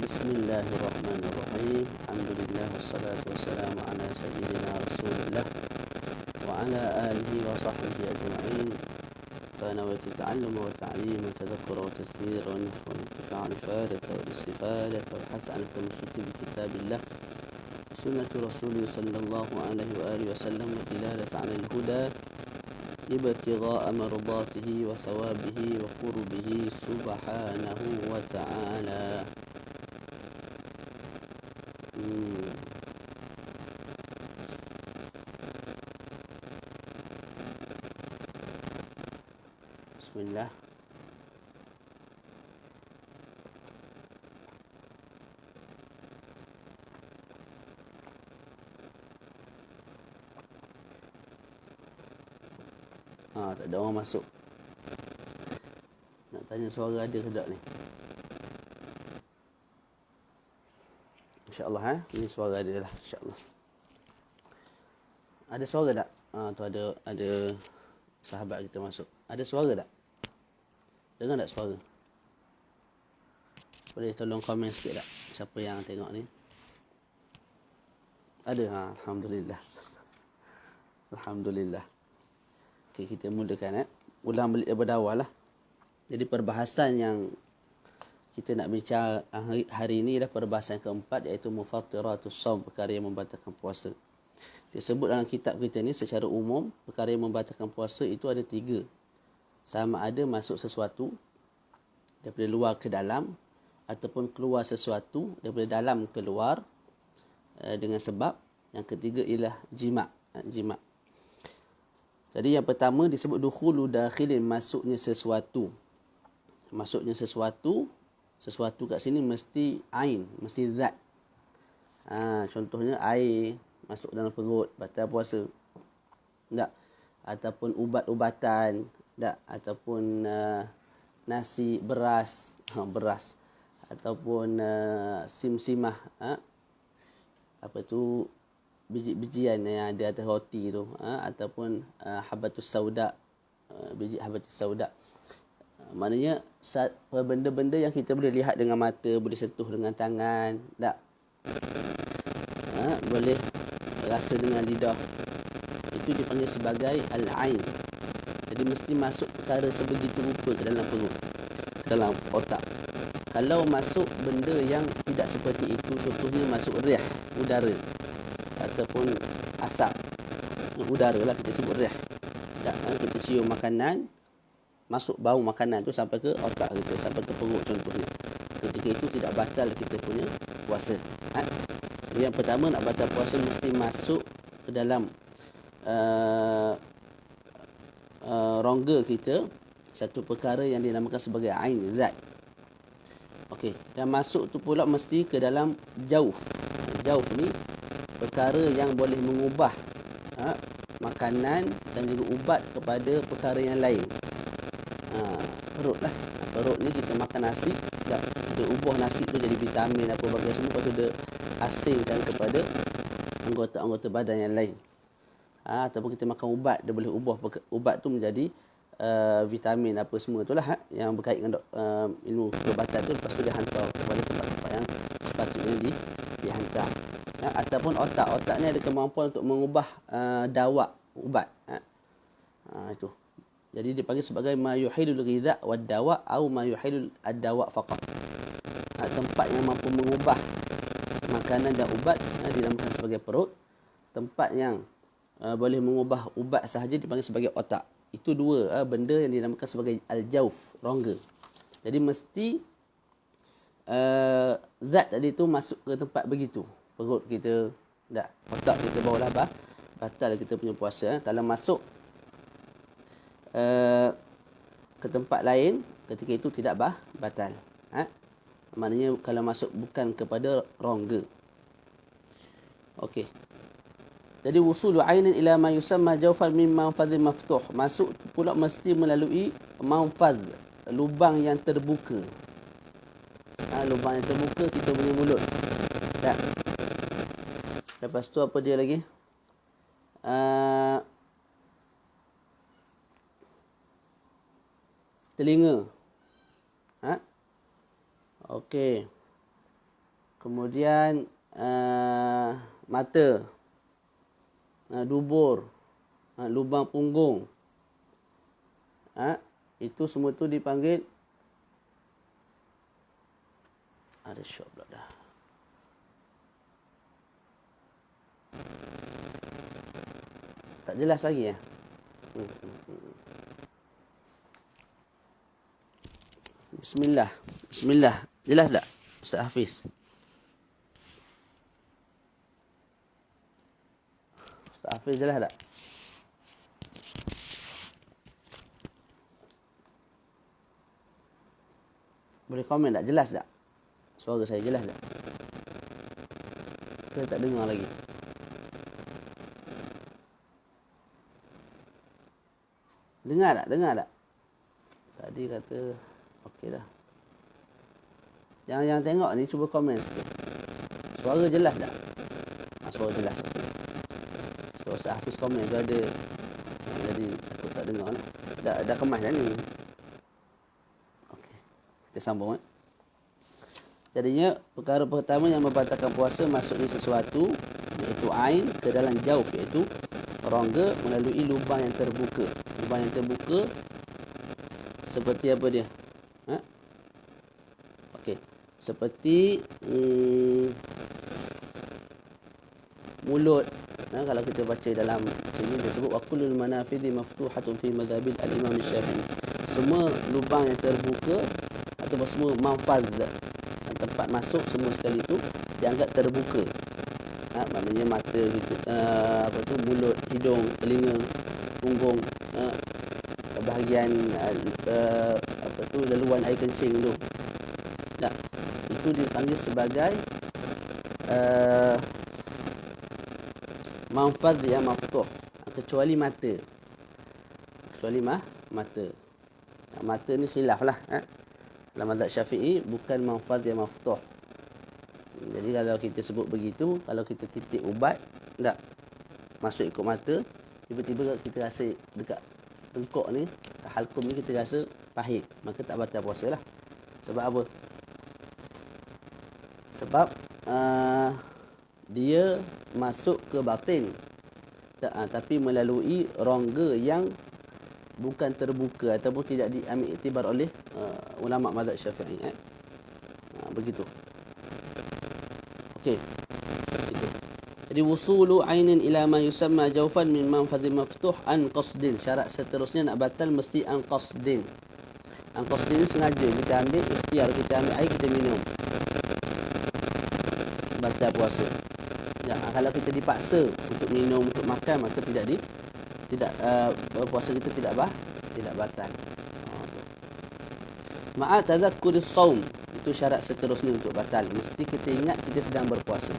Bismillahirrahmanirrahim. Alhamdulillah wassalatu wassalamu ala sayyidina Rasulillah wa ala alihi wa sahbihi ajma'in. فنويت التعلم والتعليم والتذكر والتذكير والنفع والانتفاع والإفادة والاستفادة والحث على التمسك بكتاب الله سنة رسوله صلى الله عليه وآله وسلم والدلالة على الهدى ابتغاء مرضاته وثوابه وقربه سبحانه وتعالى. Bismillah. Tak ada orang masuk. Nak tanya suara ada ke tak ni? InsyaAllah ini suara ada lah, insyaAllah. Ada suara tak? Tu ada sahabat kita masuk. Ada suara tak? Dengar tak suara? Boleh tolong komen sikit tak? Siapa yang tengok ni? Ada? Alhamdulillah. Alhamdulillah. Okay, kita mulakan. Ulang balik daripada awal lah. Jadi perbahasan yang kita nak bincang hari ini adalah perbahasan keempat, iaitu mufattiratus shaum, perkara yang membatalkan puasa. Disebut dalam kitab kita ni secara umum, perkara yang membatalkan puasa itu ada 3. Sama ada masuk sesuatu daripada luar ke dalam, ataupun keluar sesuatu daripada dalam ke luar dengan sebab. Yang ketiga ialah jima'. Jadi yang pertama disebut dukhulu dakhilin, masuknya sesuatu. Masuknya sesuatu kat sini mesti ain, mesti zat. Contohnya air masuk dalam perut, batal puasa. Tak? Ataupun ubat-ubatan, tak? Ataupun nasi, beras, ataupun sim-simah, apa tu, biji-bijian yang ada atas roti tu, ataupun habatus sauda, biji habatus sauda. Maknanya benda-benda yang kita boleh lihat dengan mata, boleh sentuh dengan tangan, tak? Boleh rasa dengan lidah. Itu dipanggil sebagai al-ain. Jadi mesti masuk perkara sebegitu rupa ke dalam perut, ke dalam otak. Kalau masuk benda yang tidak seperti itu, contohnya masuk rih, udara, ataupun asap udara lah, kita sebut rih. Kita cium makanan, masuk bau makanan tu sampai ke otak kita, sampai ke perut contohnya. Ketika itu tidak batal kita punya puasa. Jadi yang pertama, nak batal puasa mesti masuk ke dalam rongga kita satu perkara yang dinamakan sebagai ain, zat. Okey, dan masuk tu pula mesti ke dalam jauf. Jauf ni perkara yang boleh mengubah makanan dan juga ubat kepada perkara yang lain. Perut lah. Perut ni kita makan nasi, kita ubah nasi tu jadi vitamin apa bagai semua, lepas tu dia asingkan kepada anggota-anggota badan yang lain. Ataupun kita makan ubat, dia boleh ubah ubat tu menjadi vitamin apa semua tu lah, yang berkait dengan ilmu perubatan tu, lepas tu dia hantar kepada tempat-tempat yang sepatutnya dihantar. Ataupun otak ni ada kemampuan untuk mengubah dawa, ubat. Itu. Jadi dipanggil sebagai ma yuhilul ghidha wad dawa atau ma yuhilul ad-dawa faqat. Tempat yang mampu mengubah makanan dan ubat dinamakan sebagai perut. Tempat yang boleh mengubah ubat sahaja dipanggil sebagai otak. Itu 2 benda yang dinamakan sebagai al-jauf, rongga. Jadi mesti zat tadi tu masuk ke tempat begitu. Perut kita, tak, otak kita bawalah batal kita punya puasa. Kalau masuk ke tempat lain, ketika itu tidak batal. Maknanya kalau masuk bukan kepada rongga. Okey. Jadi wusulu ainin ila ma yusamma jawfan min manfadh maftuh. Masuk pula mesti melalui manfadh, lubang yang terbuka. Lubang yang terbuka kita punya mulut. Tak. Lepas tu apa dia lagi? Telinga. Okey. Kemudian mata, dubur, lubang punggung. Itu semua tu dipanggil, ada syok pula dah. Tak jelas lagi ya? Bismillah. Bismillah. Jelas tak Ustaz Hafiz? Ustaz Hafiz jelas tak? Boleh komen tak? Jelas tak? Suara saya jelas tak? Saya tak dengar lagi. Dengar tak? Dengar tak? Tadi kata okey dah. Yang tengok ni cuba komen sikit. Suara jelas tak? Suara jelas. Okay. So Ustaz Hafiz komen tu ada. Jadi aku tak dengar lah. Dah kemas dah ni. Okey. Kita sambung Jadinya perkara pertama yang membatalkan puasa masuknya sesuatu iaitu ain ke dalam jauf, iaitu rongga melalui lubang yang terbuka. Lubang yang terbuka seperti apa dia? Okey. Seperti mulut. Kalau kita baca dalam sini disebut waqulul manafidhi maftuhatun fi mazhabil al-Imam Syafi'i. Semua lubang yang terbuka atau semua manfaz tempat masuk semua sekali itu dianggap terbuka. Maknanya mata gitu, mulut, hidung, telinga, punggung, bahagian laluan air kencing tu. Itu dipanggil sebagai manfaz yang maftuh, kecuali mata. Mata. Mata ni khilaf lah. Dalam mazhab Syafi'i bukan manfaz yang maftuh. Jadi kalau kita sebut begitu, kalau kita titik ubat tak masuk ikut mata, tiba-tiba kita rasa dekat tengkok ni, halkum ni kita rasa pahit, maka tak batal puasa lah. Sebab apa? Sebab dia masuk ke batin, tapi melalui rongga yang bukan terbuka ataupun tidak diambil iktibar oleh ulama mazhab Syafi'i. Begitu. Okey. Begitu. Jadi wusulu ainin ila ma yusamma jawfan min manfazin maftuh an qasdin. Syarat seterusnya nak batal mesti an qasdin. An qasdin sengaja kita ambil ikhtiar, kita ambil air, kita minum. Batal puasa. Kalau kita dipaksa untuk minum, untuk makan, maka puasa kita tidak batal. Ma'a tadhakkuris shaum, itu syarat seterusnya untuk batal. Mesti kita ingat kita sedang berpuasa.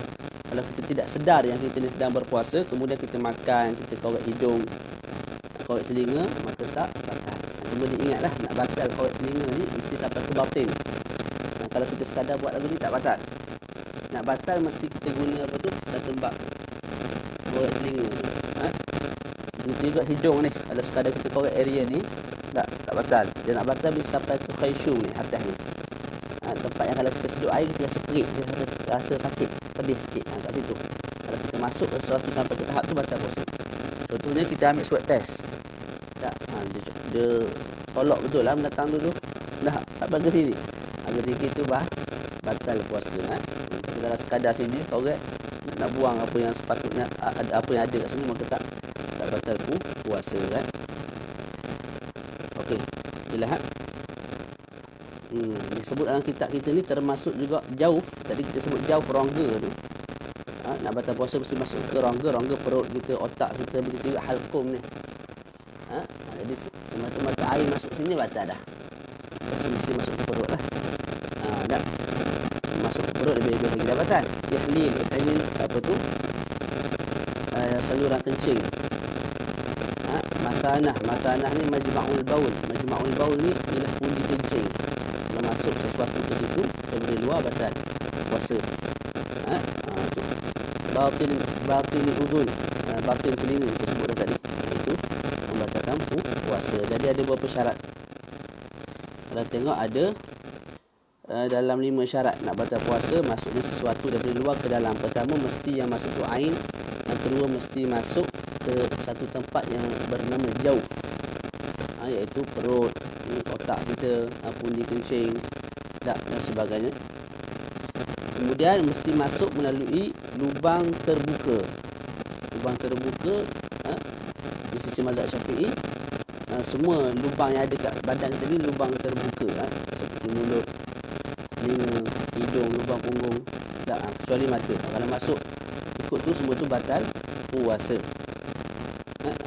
Kalau kita tidak sedar yang kita sedang berpuasa, kemudian kita makan, kita korek hidung, korek telinga, maka tak batal. Kemudian ingatlah nak batal korek telinga ni mesti sampai ke batin. Kalau kita sekadar buat lagu ni tak batal. Nak batal mesti kita guna apa tu? Tembak korek telinga tu. Begitu juga hidung ni. Kalau sekadar kita korek area ni, tak batal. Dia nak batal bila sampai ke khayshum ni, atas ni. Tempat yang kalau kita sedut air, kita rasa perit, kita rasa sakit, pedih sikit. Kat situ. Kalau kita masuk ke sesuatu sampai ke tahap tu, batal puasa. Contohnya kita ambil swab test. Dia tolak betul lah mendatang dulu. Dah sampai ke sini. Ketika itu batal puasa. Kalau sekadar sini, korek, nak buang apa yang sepatutnya, apa yang ada kat sini, maka tak batal puasa kan. Okey, lihat. Disebut dalam kitab kita ni termasuk juga jauf. Tadi kita sebut jauf rongga tu. Nak batal puasa mesti masuk ke rongga perut kita, otak kita, begitu juga halkum ni. Jadi semata-mata air masuk sini batal dah. Mesti masuk ke perut lah. Dah masuk ke perut lebih lagi dah batal. Ihlil apa tu? Saluran kencing. Masanah ni majma'ul baul ni ialah pundi kencing. Kalau masuk sesuatu ke situ dari luar batal puasa. Batin udhun, batin telinga kita sebut dah tadi, itu membatalkan puasa. Jadi ada beberapa syarat. Kalau tengok ada dalam 5 syarat nak batal puasa, masuknya sesuatu daripada luar ke dalam. Pertama, mesti yang masuk tu ain. Yang kedua, mesti masuk ke satu tempat yang bernama jauf, iaitu perut, otak kita, pundi kencing dan sebagainya. Kemudian mesti masuk melalui lubang terbuka. Lubang terbuka di sisi mazhab Syafi'i, semua lubang yang ada kat badan kita ni lubang terbuka, seperti mulut, telinga, hidung, lubang punggung, tak, kecuali mata. Kalau masuk ikut tu, semua tu batal puasa.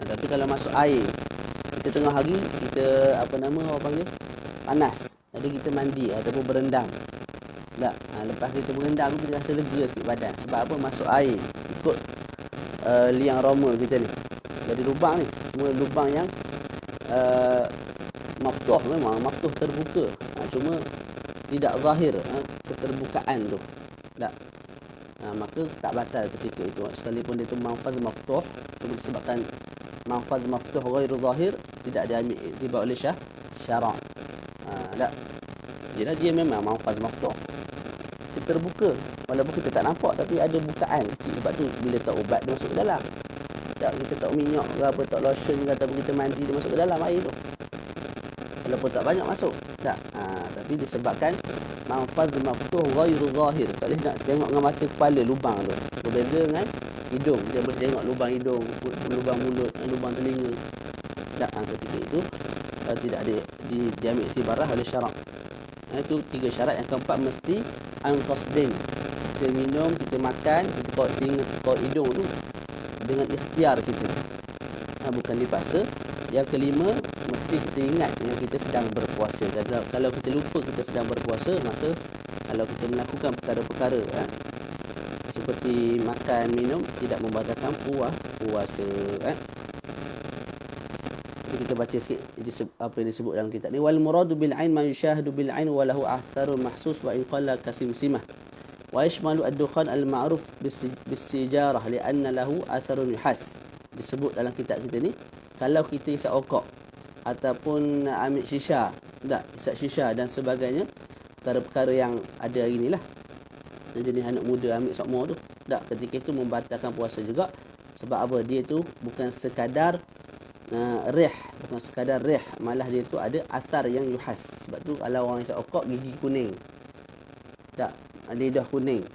Tapi kalau masuk air, kita tengah hari, kita orang panggil panas, jadi kita mandi ataupun berendam, tak, lepas kita berendam tu kita rasa lega sikit badan. Sebab apa? Masuk air ikut liang roma kita ni. Jadi lubang ni semua lubang yang maftuh, memang maftuh terbuka, cuma tidak zahir keterbukaan tu, tak. Maka tak batal ketika itu, sekalipun dia tu manfaz maftuh, cuma disebabkan manfaz maftuh ghairu zahir, tidak diambil iktibar oleh syarak. Tak. Jadi dia memang manfaz maftuh, dia terbuka, walaupun kita tak nampak tapi ada bukaan kecil. Sebab tu bila tak ubat dia masuk ke dalam. Tak, kita tak minyak ke apa, tak lotion ke, ataupun kita mandi, dia masuk ke dalam air tu, walaupun tak banyak masuk, tak. Tapi disebabkan manfaz maftuh ghairu zahir, tak boleh nak tengok dengan mata kepala lubang tu. Berbeza dengan hidung, dia boleh tengok lubang hidung, lubang mulut, lubang telinga. Tak, ketika itu tidak diambil iktibarah oleh syarak. Itu 3 syarat. Yang keempat, mesti an-qasdin. Kita minum, kita makan, kita kau hidung tu dengan ikhtiar kita, bukan dipaksa. Yang kelima, mesti kita ingat yang kita sedang berpuasa. Kalau kita lupa kita sedang berpuasa, maka kalau kita melakukan perkara-perkara seperti makan, minum, tidak membatalkan puasa. Kita baca sikit apa yang disebut dalam kitab ni. Wal muradu bil ain ma yushahadu bil ain wa lahu atharun mahsus wa in qalla kasimsimah wa yashmalu ad-dukhan al-ma'ruf bis-sijarah li'anna lahu atharun yuhas. Disebut dalam kitab kita ni, kalau kita isap okok ataupun ambil shisha, isap shisha dan sebagainya, perkara-perkara yang ada hari ni lah, jenis anak muda ambil semua tu, ketika itu membatalkan puasa juga. Sebab apa? Dia tu bukan sekadar bukan sekadar rih, malah dia tu ada athar yang yuhas. Sebab tu kalau orang isap okok gigi kuning, lidah kuning,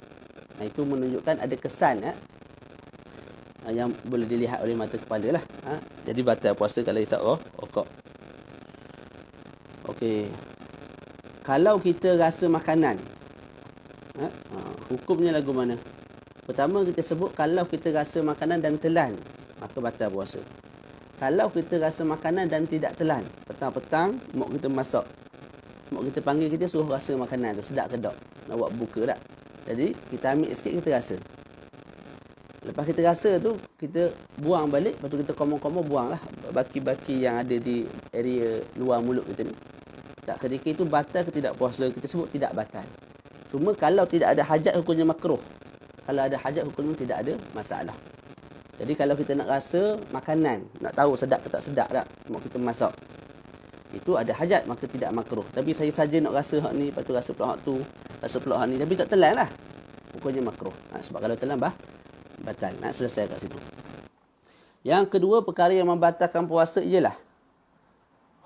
itu menunjukkan ada kesan yang boleh dilihat oleh mata kepala lah. Jadi batal puasa kalau isap okok. Okey, kalau kita rasa makanan, hukumnya lagu mana? Pertama kita sebut, kalau kita rasa makanan dan telan, maka batal puasa. Kalau kita rasa makanan dan tidak telan, petang-petang mak kita masak, mak kita panggil kita suruh rasa makanan tu sedap ke tak, nak buat buka tak, jadi kita ambil sikit, kita rasa. Lepas kita rasa tu, kita buang balik. Lepas tu kita komong-komong buang lah baki-baki yang ada di area luar mulut kita ni. Tak, ketika itu batal ke tidak puasa? Kita sebut tidak batal. Cuma kalau tidak ada hajat, hukumnya makruh. Kalau ada hajat, hukumnya tidak ada masalah. Jadi kalau kita nak rasa makanan, nak tahu sedap ke tak sedap tak, mak kita masak, itu ada hajat, maka tidak makruh. Tapi saya saja nak rasa hak ni, lepas tu rasa pula hak tu, rasa pula hak ni, tapi tak telan lah, hukumnya makruh. Sebab kalau telan batal. Selesai kat situ. Yang kedua, perkara yang membatalkan puasa ialah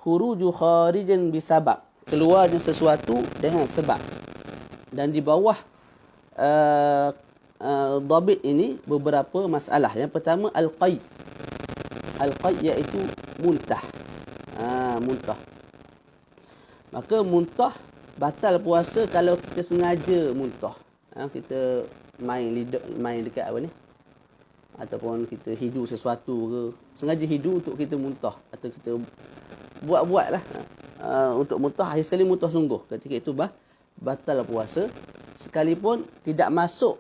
khuruju kharijan bisabab, keluarnya sesuatu dengan sebab. Dan di bawah dhabit ini beberapa masalah. Yang pertama, al-qaid. Al-qaid iaitu muntah. Muntah. Maka muntah batal puasa kalau kita sengaja muntah. Kita main dekat apa ni, ataupun kita hidu sesuatu ke, sengaja hidu untuk kita muntah, atau kita buat-buat lah untuk muntah, akhir sekali muntah sungguh, ketika itu batal puasa, sekalipun tidak masuk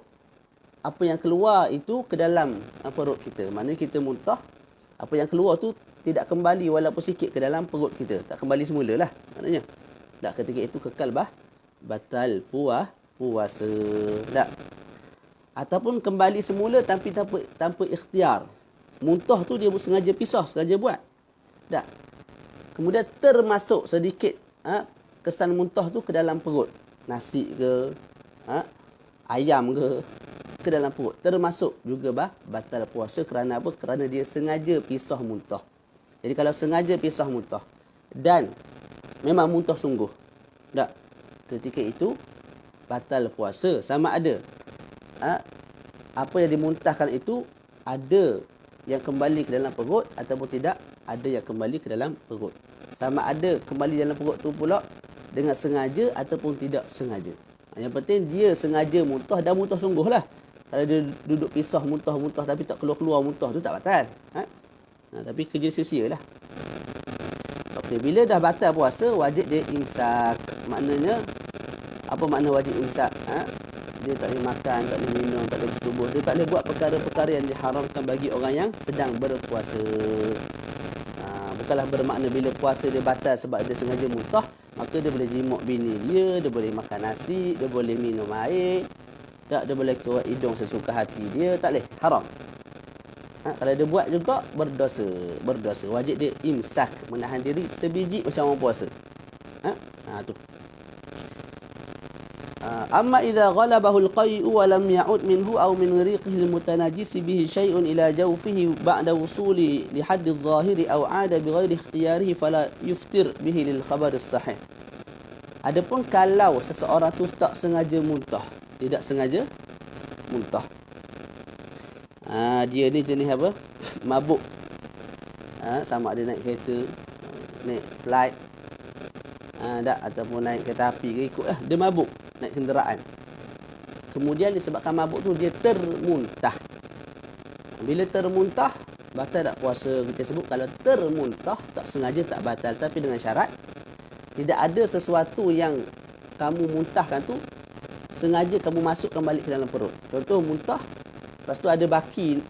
apa yang keluar itu ke dalam perut kita. Maknanya kita muntah, apa yang keluar tu tidak kembali walaupun sikit ke dalam perut kita, tak kembali semula lah maknanya. Tak, ketika itu kekal batal puasa. Tak. Ataupun kembali semula tanpa ikhtiar. Muntah tu dia sengaja pisah, sengaja buat. Tak. Kemudian termasuk sedikit kesan muntah tu ke dalam perut. nasi ke, ayam ke dalam perut, termasuk juga batal puasa. Kerana apa? Kerana dia sengaja pisah muntah. Jadi kalau sengaja pisah muntah dan memang muntah sungguh, tak, ketika itu batal puasa. Sama ada apa yang dimuntahkan itu ada yang kembali ke dalam perut ataupun tidak ada yang kembali ke dalam perut. Sama ada kembali dalam perut tu pula dengan sengaja ataupun tidak sengaja. Yang penting dia sengaja muntah dan muntah sungguh lah. Kalau dia duduk pisah muntah-muntah tapi tak keluar-keluar muntah tu tak batal. Tapi kerja sia-sia lah. Okey, bila dah batal puasa, wajib dia imsak. Maknanya, apa makna wajib imsak? Dia tak boleh makan, tak boleh minum, tak boleh bertubuh. Dia tak boleh buat perkara-perkara yang diharamkan bagi orang yang sedang berpuasa. Bukanlah bermakna bila puasa dia batal sebab dia sengaja muntah, maka dia boleh jimuk bini dia boleh makan nasi, dia boleh minum air, tak, dia boleh keluar hidung sesuka hati dia, tak boleh, haram. Kalau dia buat juga berdosa. Wajib dia imsak, menahan diri sebiji macam orang puasa. Tu. Amma idza ghalabahu al-qay'u wa lam ya'ud minhu aw min riqihi al-mutanajjis bihi shay'un ila jawfihi ba'da wusuli li hadd adh-dhahiri aw 'ada bighairi ikhtiyarihi fala yuftir bihi lil khabar as-sahih. Adapun kalau seseorang tu tak sengaja muntah, tidak sengaja muntah. Dia ni jenis apa? Mabuk. Sama ada naik kereta, naik flight, ataupun naik kereta api ke, ikut lah. Dia mabuk, naik kenderaan. Kemudian disebabkan mabuk tu dia termuntah. Bila termuntah, batal tak puasa? Kita sebut kalau termuntah, tak sengaja tak batal. Tapi dengan syarat, tidak ada sesuatu yang kamu muntahkan tu sengaja kamu masukkan balik ke dalam perut. Contoh muntah, lepas tu ada baki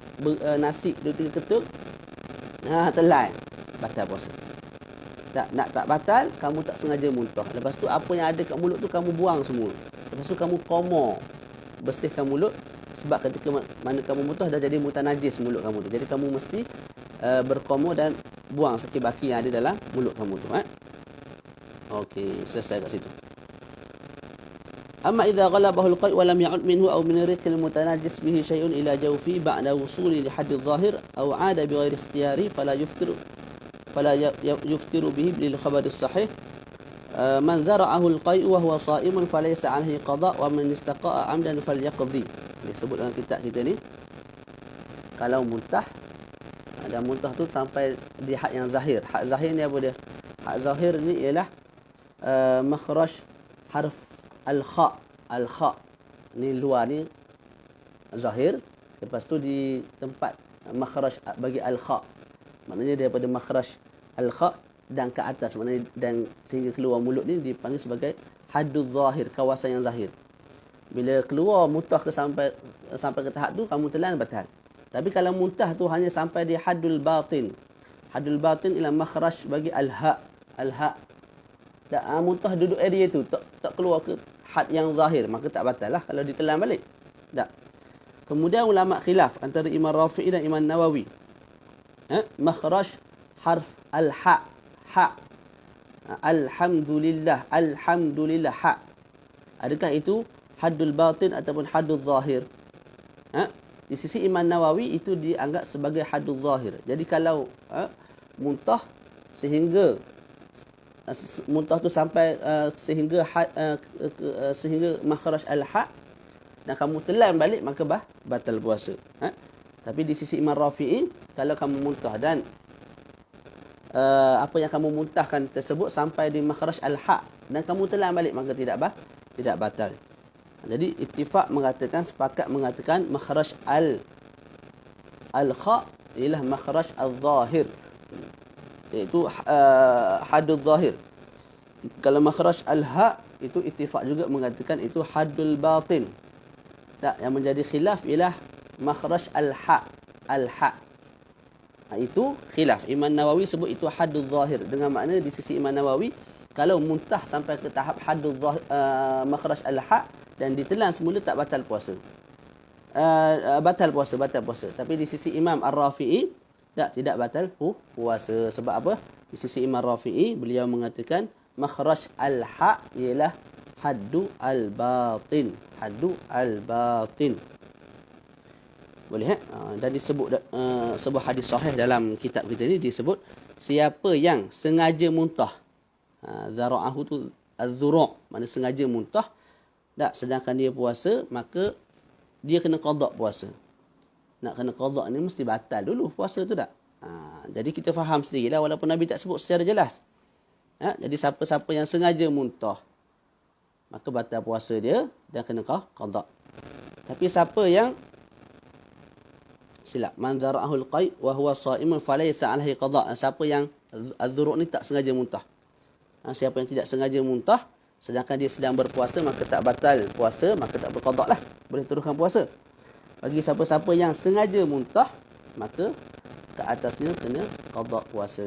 nasi 2-3 ketul, telan, batal puasa. Tak batal, kamu tak sengaja muntah. Lepas tu apa yang ada kat mulut tu kamu buang semua. Lepas tu kamu koma, bersihkan mulut. Sebab ketika mana kamu muntah dah jadi muntah najis mulut kamu tu. Jadi kamu mesti berkoma dan buang sikit baki yang ada dalam mulut kamu tu. Okey, selesai kat situ. Amma idza ghalabahu al-qay' wa lam ya'ud minhu aw min riqil mutanajjis bihi shay'un ila jawfi ba'da wusuli li hadd adh-dhahir aw 'ada bighairi ikhtiyari fala yuftiru bihi lil khabar as-sahih. Man zara'ahu al-qay' wa huwa sha'imun falaysa 'alayhi qada' wa man istaqa'a 'amdan falyaqdi. Disebut dalam kitab kita ni, kalau muntah, dan muntah tu sampai di had yang zahir. Had zahir ni apa dia? Had zahir ni ialah makhraj harf al-kha. Al-kha ni luar ni zahir. Lepas tu di tempat makhraj bagi al-kha, maknanya daripada makhraj al-kha dan ke atas, maknanya dan sehingga keluar mulut ni dipanggil sebagai haddul zahir, kawasan yang zahir. Bila keluar muntah ke sampai ke tahap tu, kamu telan batal. Tapi kalau muntah tu hanya sampai di haddul batin. Haddul batin ialah makhraj bagi al-ha. Al-ha. Tak muntah duduk area tu, tak keluar ke had yang zahir, maka tak batal lah kalau ditelan balik. Tak. Kemudian ulama khilaf antara Imam Rafi'i dan Imam Nawawi. Makhraj harf al-ha. Ha. Alhamdulillah. Alhamdulillah. Ha. Adakah itu haddul batin ataupun haddul zahir? Di sisi Imam Nawawi itu dianggap sebagai haddul zahir. Jadi kalau muntah sehingga muntah tu sampai sehingga makhraj al-ha dan kamu telan balik, maka batal puasa. Tapi di sisi Imam Rafi'i, kalau kamu muntah dan apa yang kamu muntahkan tersebut sampai di makhraj al-ha dan kamu telan balik, maka tidak batal. Jadi ittifaq sepakat mengatakan makhraj al-kha ialah makhraj al-zahir, iaitu haddul zahir. Kalau makhraj al-ha itu ittifaq juga mengatakan itu haddul batin. Tak, yang menjadi khilaf ialah makhraj al-ha. Al-ha. Itu khilaf. Imam Nawawi sebut itu haddul zahir, dengan makna di sisi Imam Nawawi kalau muntah sampai ke tahap haddul zahir, makhraj al-ha dan ditelan semula, tak batal puasa. Batal puasa. Tapi di sisi Imam Ar-Rafi'i tidak batal puasa. Sebab apa? Di sisi Imam Rafi'i beliau mengatakan makhraj al-ha ialah haddu al-batin. Haddu al-batin. Boleh dan disebut sebuah hadis sahih dalam kitab kita ni disebut siapa yang sengaja muntah. Zara'ahu tu az-zura', makna sengaja muntah. Tak, sedangkan dia puasa, maka dia kena qada puasa. Nak kena qada ni mesti batal dulu puasa tu tak? Jadi kita faham sendirilah walaupun Nabi tak sebut secara jelas. Jadi siapa-siapa yang sengaja muntah, maka batal puasa dia dan kena qada. Tapi siapa yang silap, man zara'ahul qai wa huwa sha'imun falaysa 'alaihi qada. Siapa yang az-zuru' ni tak sengaja muntah. Siapa yang tidak sengaja muntah sedangkan dia sedang berpuasa, maka tak batal puasa, maka tak berqada lah. Boleh teruskan puasa. Bagi siapa-siapa yang sengaja muntah, maka ke atasnya kena qada puasa.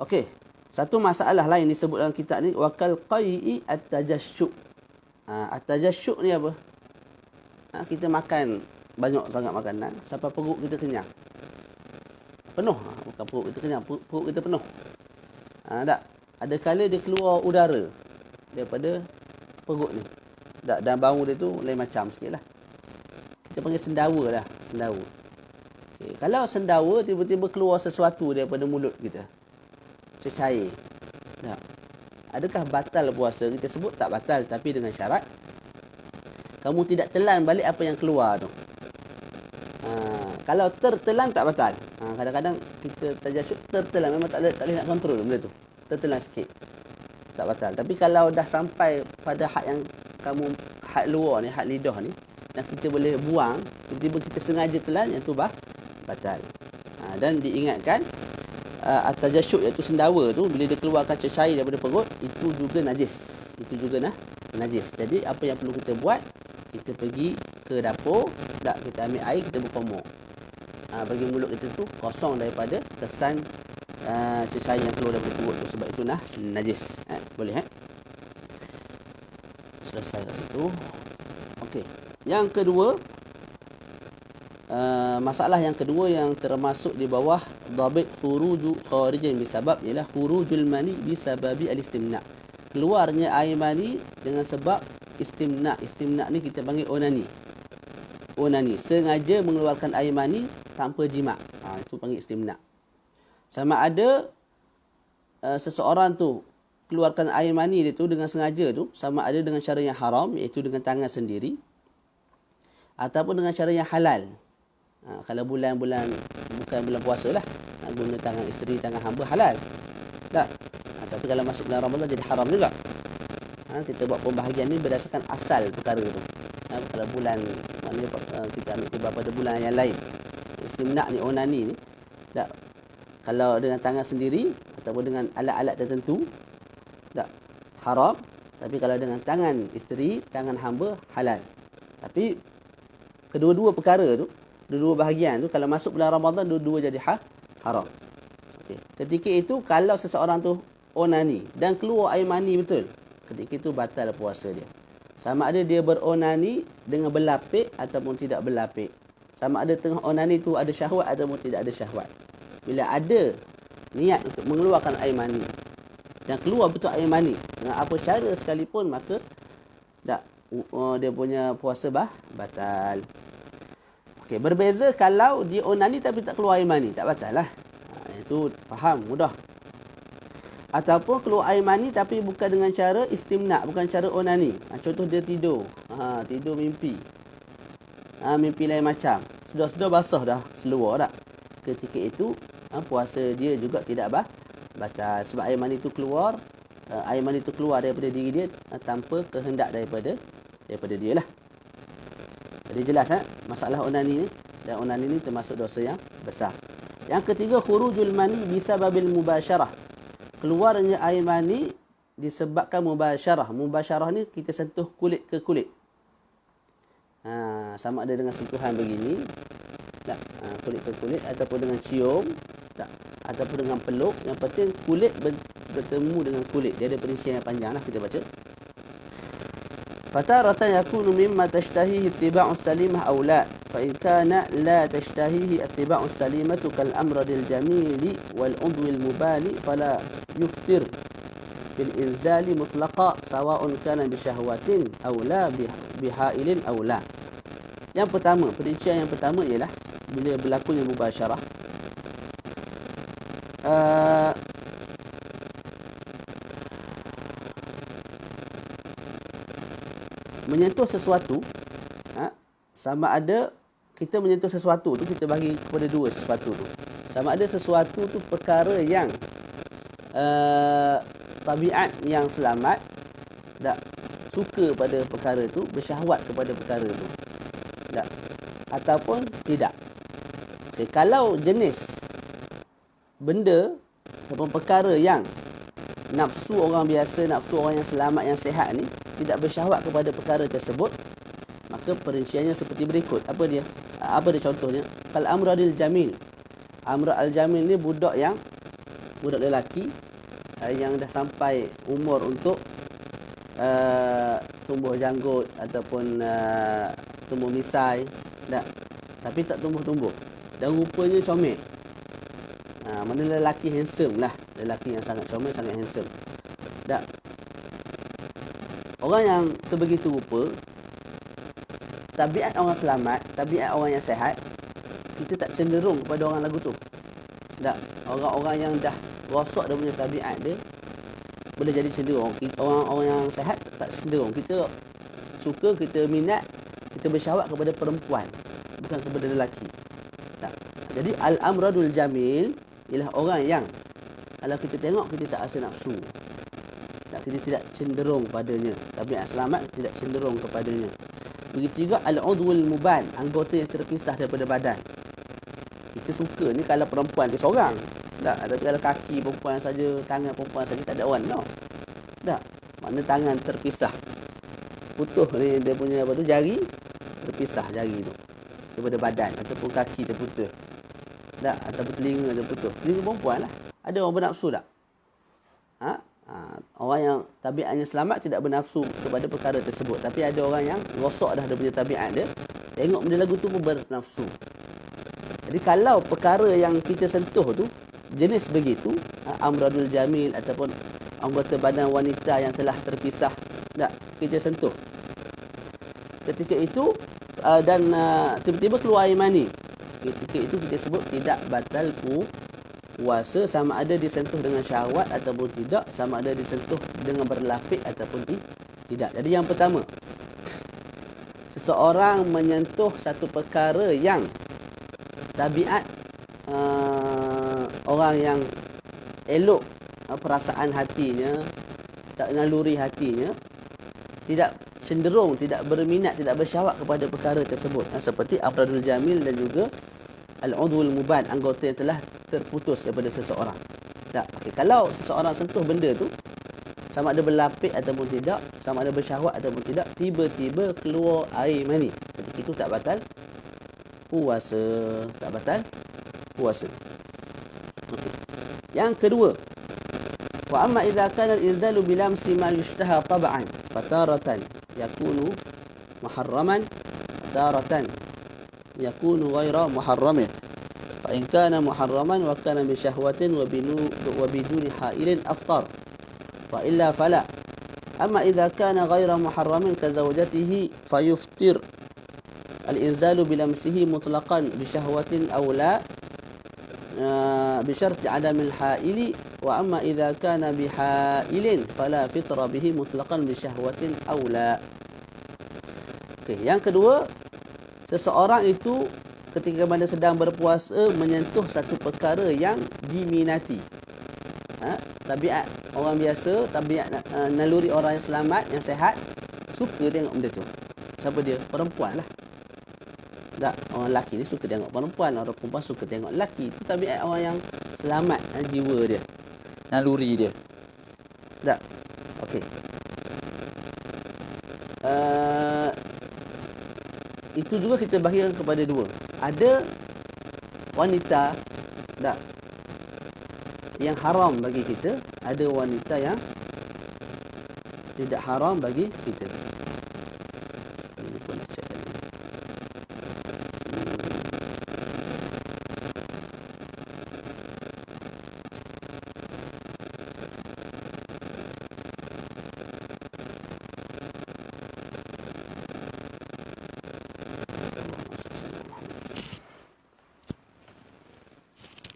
Okey. Satu masalah lain disebut dalam kitab ni, wakal qai'i at-tajashshu'. At-tajashshu' ni apa? Kita makan banyak sangat makanan sampai perut kita kenyang. Penuh. Bukan perut kita kenyang, perut kita penuh. Tak. Ada kala dia keluar udara daripada perut ni. Tak, dan bau dia tu lain macam sikit lah. Kita panggil sendawa lah. Sendawa. Okay. Kalau sendawa tiba-tiba keluar sesuatu daripada mulut kita, cecair. Tak. Adakah batal puasa? Kita sebut tak batal, tapi dengan syarat kamu tidak telan balik apa yang keluar tu. Kalau tertelan tak batal. Kadang-kadang kita tajasyuk tertelan, memang tak boleh nak kontrol benda tu. Tertelan sikit, tak batal. Tapi kalau dah sampai pada had yang kamu, had luar ni, had lidah ni, dan kita boleh buang, tiba-tiba kita sengaja telan, yang tu batal. Dan diingatkan at-tajasyuk iaitu sendawa tu, bila dia keluarkan cecair daripada perut, itu juga najis. Itu juga najis. Jadi apa yang perlu kita buat, kita pergi ke dapur, tak, kita ambil air, kita berkomor. Bagi mulut kita tu kosong daripada kesan cecair yang keluar daripada perut tu, sebab itu najis. Boleh selesai kat situ. Okey. Yang kedua, masalah yang kedua yang termasuk di bawah dhabit khuruju kharijan bisabab ialah khurujul mani bisababi al-istimna'. Keluarnya air mani dengan sebab istimna'. Istimna' ni kita panggil onani. Onani, sengaja mengeluarkan air mani tanpa jima'. Itu panggil istimna'. Sama ada seseorang tu keluarkan air mani dia tu dengan sengaja tu, sama ada dengan cara yang haram, iaitu dengan tangan sendiri, ataupun dengan cara yang halal. Kalau bulan-bulan bukan bulan puasa lah, guna tangan isteri, tangan hamba, halal. Tak. Tapi kalau masuk bulan Ramadan jadi haram juga. Kita buat pembahagian ni berdasarkan asal perkara tu. Kalau bulan, maknanya kita ambil tiba pada bulan yang lain. Istimna' ni, onani ni, tak. Kalau dengan tangan sendiri ataupun dengan alat-alat tertentu, tak, haram. Tapi kalau dengan tangan isteri, tangan hamba, halal. Tapi kedua-dua perkara tu, dua-dua bahagian tu, kalau masuk bulan Ramadan, dua-dua jadi haram. Okay. Ketika itu, kalau seseorang tu onani dan keluar air mani betul, ketika itu batal puasa dia. Sama ada dia beronani dengan berlapik ataupun tidak berlapik. Sama ada tengah onani tu ada syahwat ataupun tidak ada syahwat. Bila ada niat untuk mengeluarkan air mani dan keluar betul air mani dengan apa cara sekalipun, maka tak, dia punya puasa batal. Okey, berbeza kalau dia onani tapi tak keluar air mani, tak batal lah. Itu faham, mudah. Ataupun keluar air mani tapi bukan dengan cara istimna', bukan cara onani. Contoh dia tidur. Tidur mimpi. Mimpi lain macam. Sedar-sedar basah dah seluar tak. Ketika itu puasa dia juga tidak batal. Sebab air mani itu keluar, daripada diri dia tanpa kehendak daripada dia lah. Jadi jelas masalah onani ni. Dan onani ni termasuk dosa yang besar. Yang ketiga, khurujul mani bisababil mubasyarah. Keluarnya air mani disebabkan mubasyarah. Mubasyarah ni kita sentuh kulit ke kulit. Sama ada dengan sentuhan begini, tak, kulit ke kulit, ataupun dengan cium, tak, ataupun dengan peluk. Yang penting kulit bertemu dengan kulit. Dia ada perincian yang panjang lah, kita baca. Fataratan yakunu mimma tashtahihi ittiba'u salimah aw la. Fa in kana la tashtahihi ittiba'u salimatu kal amradil jamili wal udwil mubali fala yuftir. bil inzali mutlaqa sawa'un kana bi syahwatin aw la bihailin aw la. Yang pertama, perincian yang pertama ialah bila berlakunya mubasyarah, menyentuh sesuatu, sama ada kita menyentuh sesuatu tu, kita bagi kepada dua sesuatu tu. Sama ada sesuatu tu perkara yang tabiat yang selamat, tak suka pada perkara tu, bersyahwat kepada perkara tu, tak, ataupun tidak. Okay, kalau jenis benda ataupun perkara yang nafsu orang biasa, nafsu orang yang selamat, yang sihat ni tidak bersyahwat kepada perkara tersebut, maka perinciannya seperti berikut. Apa dia contohnya? Kal amradil jamil. Amrad al-jamil ni budak lelaki yang dah sampai umur untuk tumbuh janggut ataupun tumbuh misai, tak, tapi tak tumbuh-tumbuh dan rupanya comel. Mana lelaki handsome lah, lelaki yang sangat comel, sangat handsome. Tak, orang yang sebegitu rupa, tabiat orang selamat, tabiat orang yang sihat, kita tak cenderung kepada orang lagu tu. Tak, orang-orang yang dah rosak dia punya tabiat dia, boleh jadi cenderung. Orang-orang yang sihat tak cenderung. Kita suka, kita minat, kita bersyahwat kepada perempuan, bukan kepada lelaki. Tak. Jadi al-amradul jamil ialah orang yang kalau kita tengok kita tak rasa nafsu. Tak, kita tidak cenderung padanya. Tabiat selamat tidak cenderung kepadanya. Begitu juga al-udhul muban, anggota yang terpisah daripada badan. Kita suka ni kalau perempuan tu seorang. Tak, tapi kalau kaki perempuan saja, tangan perempuan saja, tak ada orang, no. Tak, makna tangan terpisah. Putus ni dia punya apa tu, jari terpisah, jari tu daripada badan, ataupun kaki terputus. Tak, ataupun telinga terputus. Telinga perempuan lah. Ada orang bernafsu tak? Orang yang tabiatnya selamat tidak bernafsu kepada perkara tersebut. Tapi ada orang yang rosak dah dia punya tabiat dia, tengok benda lagu tu pun bernafsu. Jadi kalau perkara yang kita sentuh tu jenis begitu, amradul jamil ataupun anggota badan wanita yang telah terpisah, tak, kita sentuh, ketika itu dan tiba-tiba keluar air mani, ketika itu kita sebut tidak batal puasa, sama ada disentuh dengan syahwat ataupun tidak, sama ada disentuh dengan berlapik ataupun tidak. Jadi yang pertama, seseorang menyentuh satu perkara yang tabiat orang yang elok perasaan hatinya, tak naluri hatinya, tidak cenderung, tidak berminat, tidak bersyahwat kepada perkara tersebut, seperti afradul jamil dan juga al-udhul muban, anggota yang telah terputus daripada seseorang. Tak, okay. Kalau seseorang sentuh benda tu, sama ada berlapik ataupun tidak, sama ada bersyahwat ataupun tidak, tiba-tiba keluar air mani, ketika itu tak batal puasa, tak batal puasa. Okay. Yang kedua, wa amma idza kana al-inzalu bilamsi ma yushtaha tab'an fataratan yakunu muharraman, taratan yakunu ghaira muharramin. Fa in kana muharraman wa kana bi syahwatin wa biduni hailin aftar. Wa illa fala. Amma idza kana ghaira muharramin ka zawjatihi fayuftir al-inzalu bilamsihi mutlaqan bi syahwatin aw la bi syarti adam al-haili. Wa amma idza kana bi hailin fala fitra bihi mutlaqan bi syahwatin aw la. Okey, yang kedua, seseorang itu ketika mana sedang berpuasa menyentuh satu perkara yang diminati. Tabiat orang biasa, tabiat naluri orang yang selamat, yang sihat, suka tengok benda tu. Siapa dia? Perempuan lah. Tak, orang lelaki ni suka tengok perempuan, orang perempuan suka tengok lelaki. Itu tabiat orang yang selamat, jiwa dia, naluri dia. Tak, okey. Itu juga kita bahagikan kepada dua. Ada wanita tak, yang haram bagi kita, ada wanita yang tidak haram bagi kita. Ini pun nak cek lagi.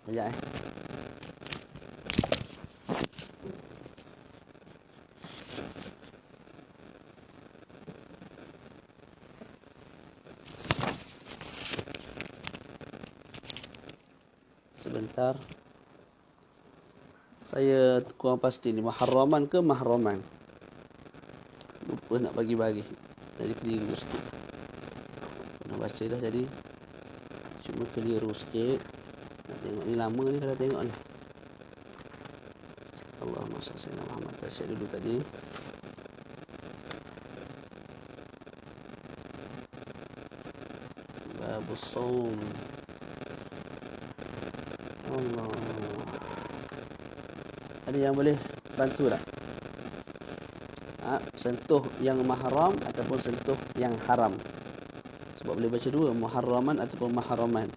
Sekejap Sebentar. Saya kurang pasti ni muharraman ke mahraman. Lupa nak bagi-bagi. Jadi keliru sikit. Nak baca dah jadi. Cuma keliru sikit. Nak tengok ni lama ni kalau tengok ni. Allahumma salli ala Muhammad. Tasyad dulu tadi. Babus saum. Allah. Ada yang boleh bantu tak? Sentuh yang mahram ataupun sentuh yang haram. Sebab boleh baca dua, muharraman ataupun mahraman.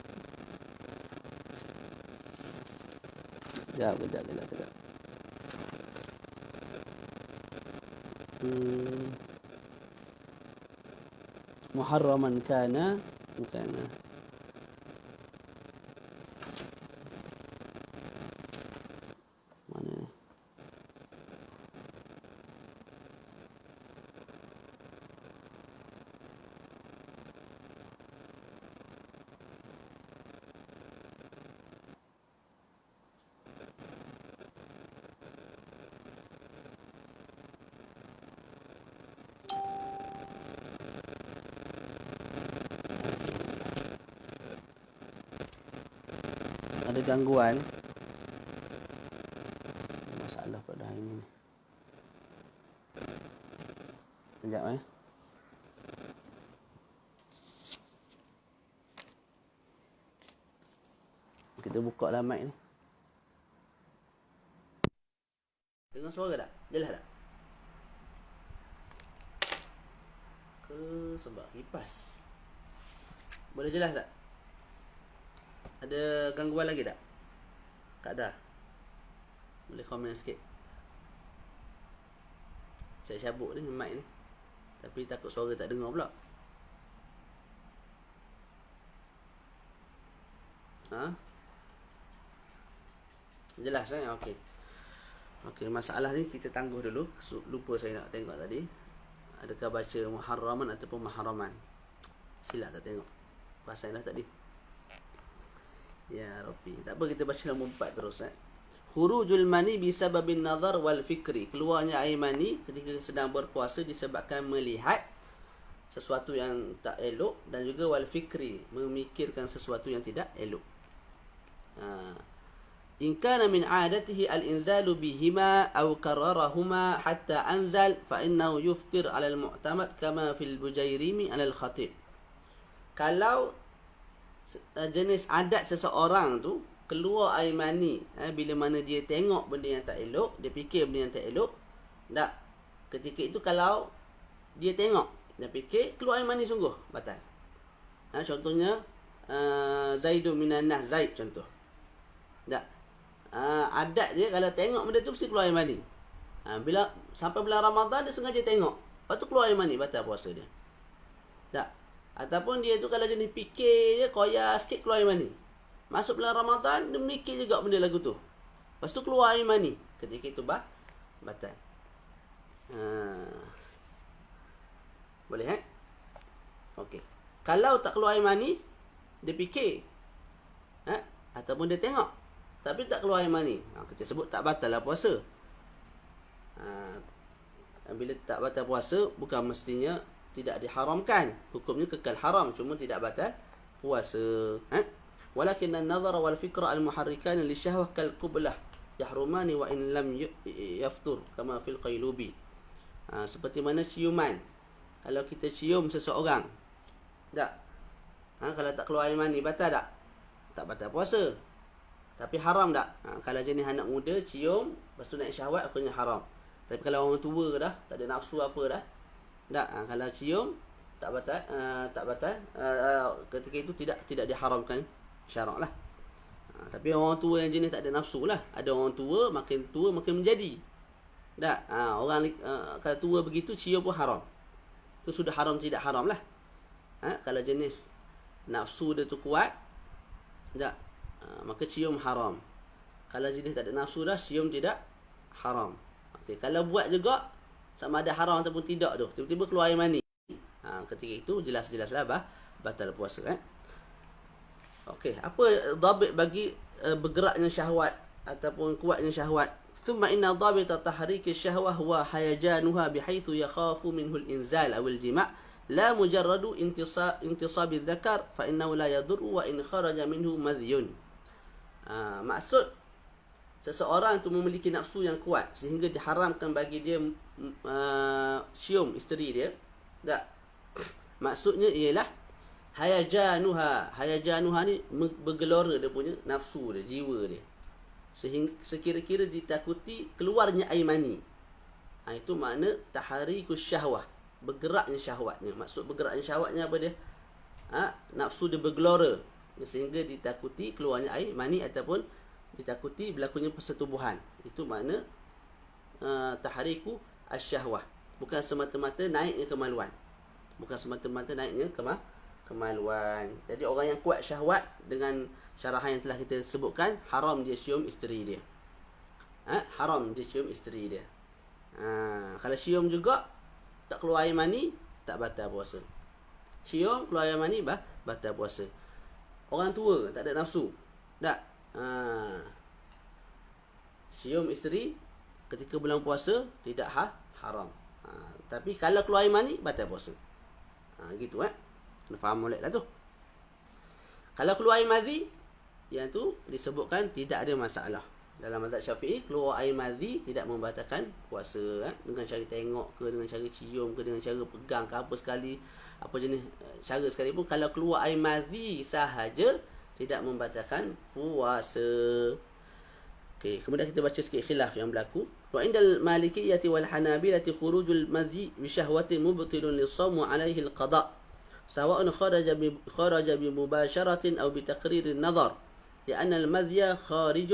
Kejap. Muharraman kana bukan. Mana ni? Ada gangguan. Masalah pada hari ni. Sekejap Kita buka lah mic ni. Dengar suara tak? Jelas tak? Ke sebab kipas? Boleh jelas tak? Ada gangguan lagi tak? Tak ada. Boleh komen sikit. Saya cabut ni mic ni. Tapi takut suara tak dengar pula. Jelas Okey. Okey, masalah ni kita tangguh dulu. Lupa saya nak tengok tadi. Adakah baca muharraman ataupun mahraman? Silap tak tengok. Pasal dah tadi. Ya Rabbi. Tak apa, kita baca nombor 4 terus. Khurujul mani bisababin nazar wal fikri. Keluarnya air mani ketika sedang berpuasa disebabkan melihat sesuatu yang tak elok dan juga wal fikri, memikirkan sesuatu yang tidak elok. In kana min 'adatihi al-inzalu bihima aw kararahuma hatta anzal fa innahu yuftir 'ala al-mu'tamad kama fil Bujairimi 'ala al-Khatib. Kalau jenis adat seseorang tu keluar air mani bila mana dia tengok benda yang tak elok, dia fikir benda yang tak elok, tak, ketika itu kalau dia tengok, dia fikir keluar air mani sungguh, batal. Contohnya Zaidun minan nas, Zaid contoh, tak, adat dia kalau tengok benda tu mesti keluar air mani. Bila sampai bulan Ramadan dia sengaja tengok, lepas tu keluar air mani, batal puasa dia, tak. Ataupun dia tu kalau jenis fikir je, koyak sikit keluar air mani. Masuk bulan Ramadan, dia mikir juga benda lagu tu. Lepas tu keluar air mani. Ketika itu batal. Boleh Okey. Kalau tak keluar air mani, dia fikir. Ataupun dia tengok, tapi tak keluar air mani. Kita sebut tak batal lah puasa. Bila tak batal puasa, bukan mestinya tidak diharamkan. Hukumnya kekal haram, cuma tidak batal puasa. Walakin an-nazar wal fikra al-muharrikan lisyahwah kal qublah yahrumani wa in lam yaftur kama fil Qaylubi. Seperti mana ciuman. Kalau kita cium seseorang, tak, kalau tak keluar air mani, batal tak? Tak batal puasa, tapi haram tak? Kalau jenis anak muda cium, lepas tu naik syahwat, akhirnya haram. Tapi kalau orang tua dah, tak ada nafsu apa dah, tak, kalau cium tak batal, ketika itu tidak diharamkan syarak lah. Tapi orang tua yang jenis tak ada nafsu lah. Ada orang tua makin menjadi, tak, orang kalau tua begitu cium pun haram. Itu sudah haram tidak haram lah. Kalau jenis nafsu dia tu kuat, tak, maka cium haram. Kalau jenis tak ada nafsu dah, cium tidak haram. Okey, kalau buat juga sama ada haram ataupun tidak tu, tiba-tiba keluar air mani. Ketika itu jelas-jelaslah batal puasa. Okey, apa dhabit bagi bergeraknya syahwat ataupun kuatnya syahwat? Thumma inna dhabita tahriki syahwah huwa hayajanuha bihaitsu yakhafu minhu al-inzal aw al-jima' la mujarradu intisab al-dhakar fa innahu la yadurru wa in kharaja minhu madhyun. Maksud seseorang itu memiliki nafsu yang kuat sehingga diharamkan bagi dia cium isteri dia. Tak. Maksudnya ialah hayajanuha ni bergelora dia punya nafsu dia, jiwa dia. Sehingga sekira-kira ditakuti keluarnya air mani. Itu makna tahrikus syahwah, bergeraknya syahwatnya. Maksud bergeraknya syahwatnya apa dia? Nafsu dia bergelora sehingga ditakuti keluarnya air mani ataupun ditakuti berlakunya persetubuhan. Itu makna tahriku asyahwah. Bukan semata-mata naiknya kemaluan. Bukan semata-mata naiknya kemaluan. Jadi orang yang kuat syahwat, dengan syarahan yang telah kita sebutkan, haram dia cium isteri dia. Haram dia cium isteri dia. Kalau cium juga tak keluar air mani, tak batal puasa. Cium keluar air mani, batal puasa. Orang tua tak ada nafsu, tak. Cium isteri ketika bulan puasa tidak haram. Tapi kalau keluar air mani, batal puasa. Gitu kena faham molek lah tu. Kalau keluar air madhi, yang tu disebutkan tidak ada masalah. Dalam mazhab Syafi'i, keluar air madhi tidak membatalkan puasa. Dengan cara tengok ke, dengan cara cium ke, dengan cara pegang ke, apa sekali, apa jenis cara sekalipun, kalau keluar air madhi sahaja tidak membatalkan puasa. Okey, kemudian kita baca sikit khilaf yang berlaku. Wa indal malikiyyati wal hanabilati khurujul madhi bi syahwatin mubtilun lis-shawm wa alayhi al-qada'. Sawa'un kharaja bi mubasharatin aw bi taqririn nazar. لأن المذي خارج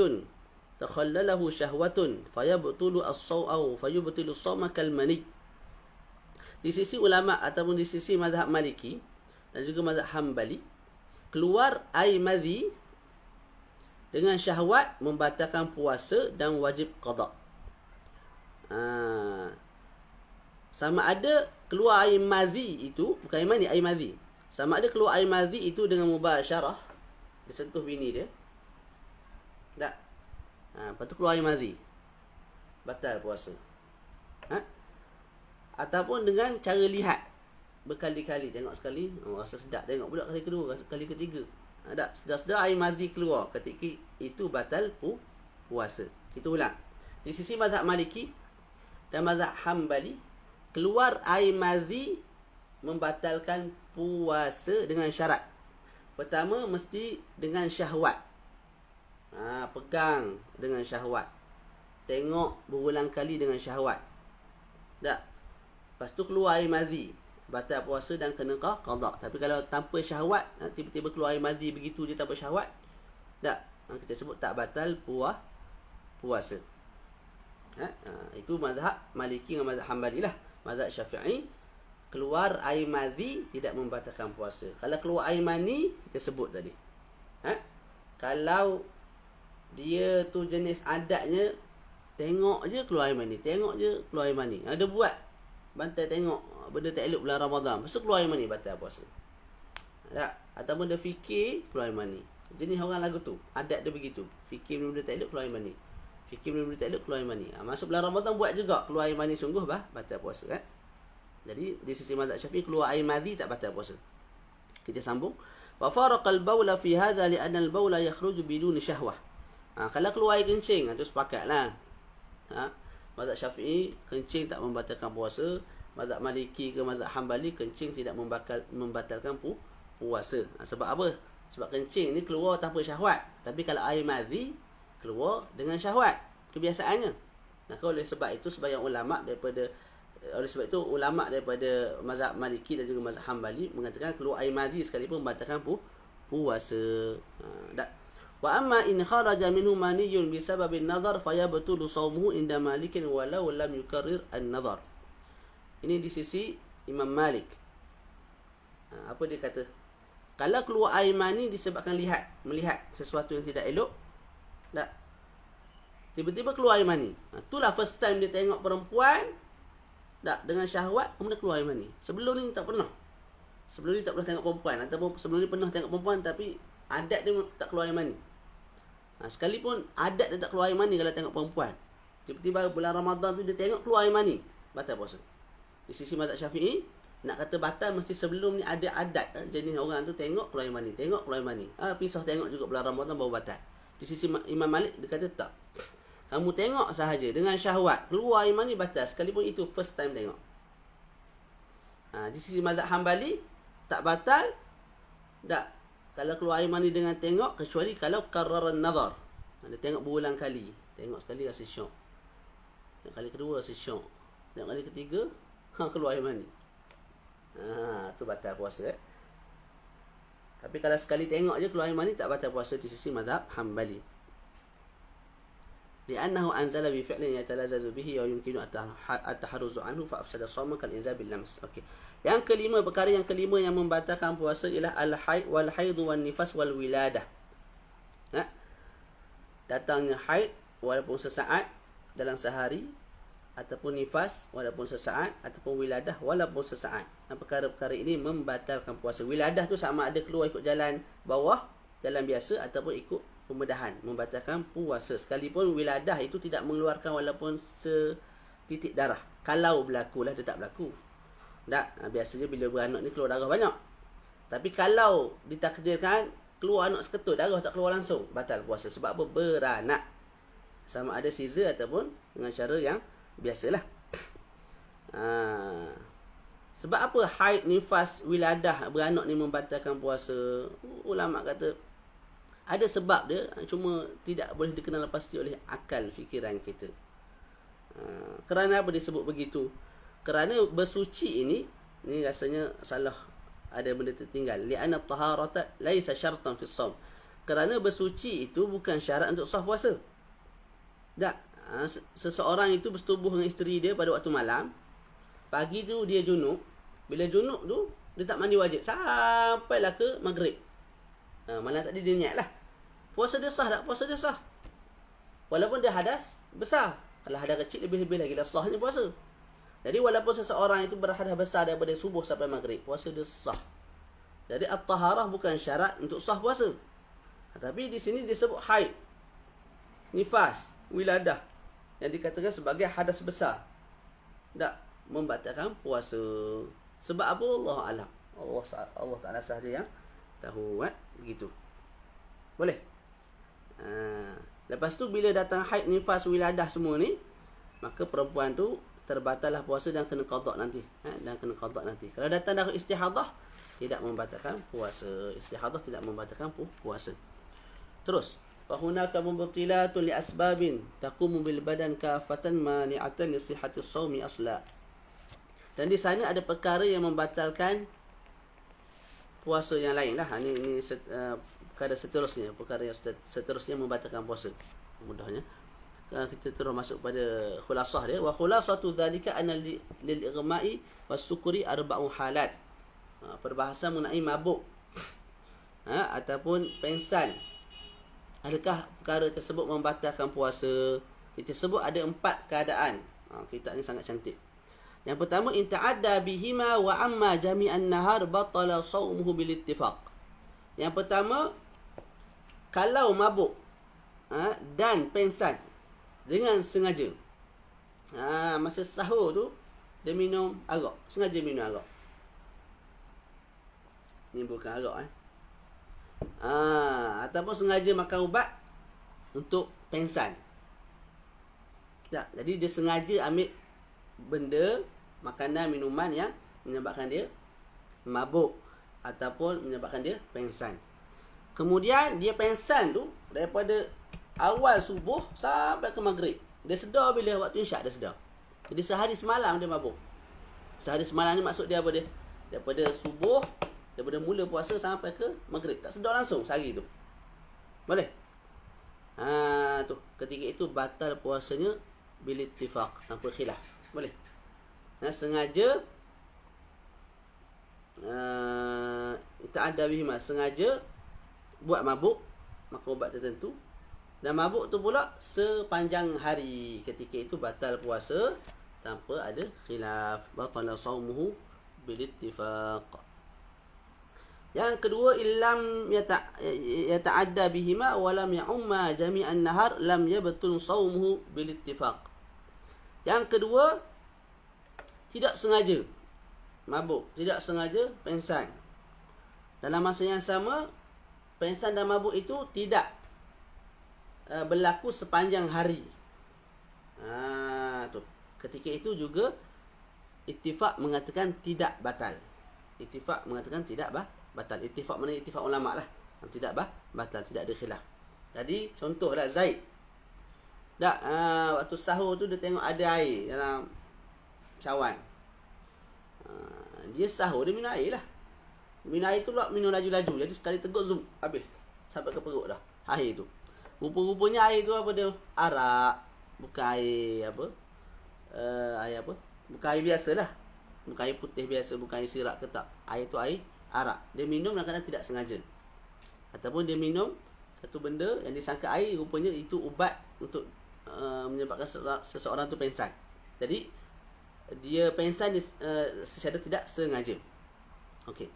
تخلله شهوة فيبطل الصوم أو فيبطل الصوم كالمني. Di sisi ulama ataupun di sisi mazhab Maliki dan juga mazhab Hambali, keluar air madhi dengan syahwat membatalkan puasa dan wajib qada. Sama ada keluar air madhi itu, bukan air mani, air madhi. Sama ada keluar air madhi itu dengan mubasyarah, disentuh bini dia, tak. Lepas tu keluar air madhi, batal puasa. Ataupun dengan cara lihat, berkali-kali, tengok sekali, rasa sedap, tengok pula kali kedua, kali ketiga, tak, sedar-sedar air madhi keluar, ketika itu batal puasa. Kita ulang. Di sisi mazhab Maliki dan mazhab Hambali, keluar air madhi membatalkan puasa dengan syarat. Pertama, mesti dengan syahwat. Pegang dengan syahwat. Tengok berulang kali dengan syahwat. Tak. Lepas tu keluar air madhi, batal puasa dan kena qada. Tapi kalau tanpa syahwat, tiba-tiba keluar air madhi begitu je tanpa syahwat, tak. Kita sebut tak batal puasa. Itu mazhab Maliki dengan mazhab Hambali lah. Mazhab Syafi'i, keluar air madhi tidak membatalkan puasa. Kalau keluar air mani, kita sebut tadi. Kalau dia tu jenis adatnya, tengok je keluar air mani, tengok je keluar air mani. Ada buat bantai tengok benda tak elok bulan Ramadan, lepas tu keluar air mani, batal puasa. Tak? Ataupun dia fikir keluar air mani. Jenis orang lagu tu, adat dia begitu. Fikir benda tak elok, keluar air mani. Fikir benda tak elok, keluar air mani. Masuk bulan Ramadan buat juga keluar air mani sungguh, batal puasa. Jadi di sisi mazhab Syafi'i, keluar air madhi tak batal puasa. Kita sambung. Wa faraqa al-bawla fi hadha li'anna al-bawla yakhruju bidun syahwah. Kalau keluar air kencing, itu sepakatlah. Mazhab Syafi'i, kencing tak membatalkan puasa. Mazhab Maliki ke mazhab Hambali, kencing tidak membatalkan puasa. Sebab apa? Sebab kencing ni keluar tanpa syahwat. Tapi kalau air madhi keluar dengan syahwat, kebiasaannya. Maka oleh sebab itu sebahagian ulama daripada mazhab Maliki dan juga mazhab Hambali mengatakan keluar air madhi sekalipun membatalkan puasa. Wa amma in kharaja minhu maniyyun bisababin nazar fayabtulu shaumuhu inda Malikin walau lam yukarrir an-nazar. Ini di sisi Imam Malik. Apa dia kata? Kalau keluar air mani disebabkan melihat sesuatu yang tidak elok, tak? Tiba-tiba keluar air mani. Itulah first time dia tengok perempuan, tak? Dengan syahwat, kemudian keluar air mani. Sebelum ni tak pernah. Sebelum ni tak pernah tengok perempuan. Ataupun sebelum ni pernah tengok perempuan, tapi adat dia tak keluar air mani. Sekalipun adat dia tak keluar air mani kalau tengok perempuan, tiba-tiba bulan Ramadan tu dia tengok keluar air mani, batal puasa. Di sisi mazhab Syafi'i, nak kata batal mesti sebelum ni ada adat jenis orang tu tengok keluar air mani, tengok keluar air mani. Pisah tengok juga bulan Ramadan baru batal. Di sisi Imam Malik dia kata tak. Kamu tengok sahaja dengan syahwat, keluar air mani batal sekalipun itu first time tengok. Di sisi mazhab Hambali tak batal. Tak. Kalau keluar air mani dengan tengok, kecuali kalau qarraran nazar. Dia tengok berulang kali. Tengok sekali rasa syok. Tengok kali kedua rasa syok. Tengok kali ketiga, keluar air mani. Tu batal puasa. Tapi kalau sekali tengok je keluar air mani, tak batal puasa di sisi mazhab Hambali. Li'annahu anzala bi fi'lin yataladadu bihi wa yumkinu at-taharruzu anhu fa afsada shawma kal inzal bil lams. Okey. Yang kelima, perkara yang kelima yang membatalkan puasa ialah al-haid wal haid wan nifas wal wiladah. Datangnya haid walaupun sesaat dalam sehari, ataupun nifas walaupun sesaat, ataupun wiladah walaupun sesaat. Perkara-perkara ini membatalkan puasa. Wiladah tu sama ada keluar ikut jalan bawah, jalan biasa, ataupun ikut pembedahan, membatalkan puasa. Sekalipun wiladah itu tidak mengeluarkan walaupun setitik darah. Kalau berlaku lah, dia tak berlaku. Tak, biasanya bila beranak ni keluar darah banyak. Tapi kalau ditakdirkan keluar anak seketut, darah tak keluar langsung, batal puasa. Sebab apa? Beranak. Sama ada caesar ataupun dengan cara yang biasalah. Sebab apa haid, nifas, wiladah, beranak ni membatalkan puasa? Ulama kata ada sebab dia, cuma tidak boleh dikenal pasti oleh akal fikiran kita. Kerana apa disebut begitu? Kerana bersuci ini rasanya salah, ada benda tertinggal. Li'anna at-taharata laisa syartan fi shaum. Kerana bersuci itu bukan syarat untuk sah puasa. Tak. Seseorang itu bersetubuh dengan isteri dia pada waktu malam. Pagi tu dia junub. Bila junub tu dia tak mandi wajib sampailah ke maghrib. Malam tadi dia niat lah. Puasa dia sah tak? Puasa dia sah. Walaupun dia hadas besar. Kalau hadas kecil lebih-lebih lagi dah sahnya puasa. Jadi walaupun seseorang itu berhadas besar daripada subuh sampai maghrib, puasa dia sah. Jadi at-taharah bukan syarat untuk sah puasa. Tapi di sini disebut haid, nifas, wiladah yang dikatakan sebagai hadas besar, tak membatalkan puasa. Sebab apa? Allah alam. Allah Ta'ala sahaja yang tahu. Begitu. Boleh? Lepas tu bila datang haid, nifas, wiladah semua ni, maka perempuan tu terbatallah puasa dan kena qada nanti. Dan kena qada nanti. Kalau datang darah istihadah, tidak membatalkan puasa. Istihadah tidak membatalkan puasa. Terus, fa hunaka mubtilatun li asbabin taqumu bil badan kafatan mani'atan li sihhati shaumi asla. Dan di sana ada perkara yang membatalkan puasa yang lain lah. Ini perkara seterusnya, perkara yang seterusnya membatalkan puasa. Mudahnya kita terus masuk pada khulasah dia. Wa khulasatu dzalika anna lil ighma'i was-sukri arba'u halat. Perbahasan mengenai mabuk ataupun pengsan. Adakah perkara tersebut membatalkan puasa? Kita sebut ada 4 keadaan. Kitab ni sangat cantik. Yang pertama, in ta'adda bihima wa amma jami'an nahar batala shaumuhu bil ittifaq. Yang pertama, kalau mabuk dan pengsan dengan sengaja. Masa sahur tu dia minum arak, sengaja minum arak. Ni bukan arak ataupun sengaja makan ubat untuk pengsan. Tak, jadi dia sengaja ambil benda, makanan, minuman yang menyebabkan dia mabuk ataupun menyebabkan dia pengsan. Kemudian dia pengsan tu daripada awal subuh sampai ke maghrib. Dia sedar bila waktu isyak, dia sedar. Jadi sehari semalam dia mabuk. Sehari semalam ni maksud dia apa dia? Daripada subuh, daripada mula puasa sampai ke maghrib. Tak sedar langsung sehari tu. Boleh? Tu. Ketika itu batal puasanya bil ittifaq, tanpa khilaf. Boleh? Sengaja ta'adda bihima, sengaja buat mabuk, maka ubat tertentu. Dan mabuk tu pula sepanjang hari, ketika itu batal puasa tanpa ada khilaf. Batala shaumuhu bil ittifaq. Yang kedua, illam yata'adda bihima wa lam ya'umma jami'an nahar lam yabtul shaumuhu bil ittifaq. Yang kedua, tidak sengaja mabuk, tidak sengaja pengsan. Dalam masa yang sama, pengsan dan mabuk itu tidak berlaku sepanjang hari. Tu. Ketika itu juga ittifaq mengatakan tidak batal. Ittifaq mengatakan tidak batal. Ittifaq mana? Ittifaq ulama lah. Tidak batal, tidak ada khilaf. Tadi contohlah Zaid. Waktu sahur tu dia tengok ada air dalam cawan. Dia sahur, dia minum air lah. Minum air tu lah, minum laju-laju. Jadi sekali teguk, zoom, habis. Sampai ke perut dah air tu. Rupa-rupanya air tu apa dia? Arak. Bukan air apa? Air apa? Bukan air biasa lah. Bukan air putih biasa, bukan air sirap ke tak. Air tu air arak. Dia minum kadang-kadang tidak sengaja. Ataupun dia minum satu benda yang disangka air, rupanya itu ubat untuk menyebabkan seseorang tu pengsan. Jadi dia pengsan secara tidak sengaja. Okey.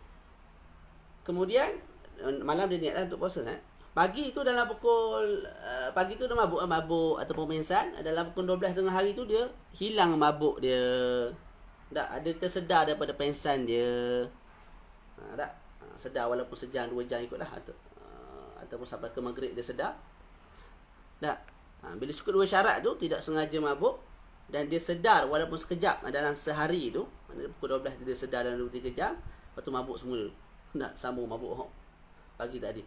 Kemudian malam dia niatlah untuk puasa. Pagi tu dalam pukul pagi tu dah mabuk ataupun pengsan. Dalam pukul 12 tengah hari tu dia hilang mabuk dia. Tak ada tersedar daripada pengsan dia. Tak sedar walaupun sejam 2 jam ikutlah ataupun sampai ke maghrib dia sedar. Tak. Bila cukup 2 syarat tu, tidak sengaja mabuk dan dia sedar walaupun sekejap dalam sehari tu, pukul 12 dia sedar dalam 2-3 jam, lepas tu mabuk semula. Tak sambung mabuk pagi tadi.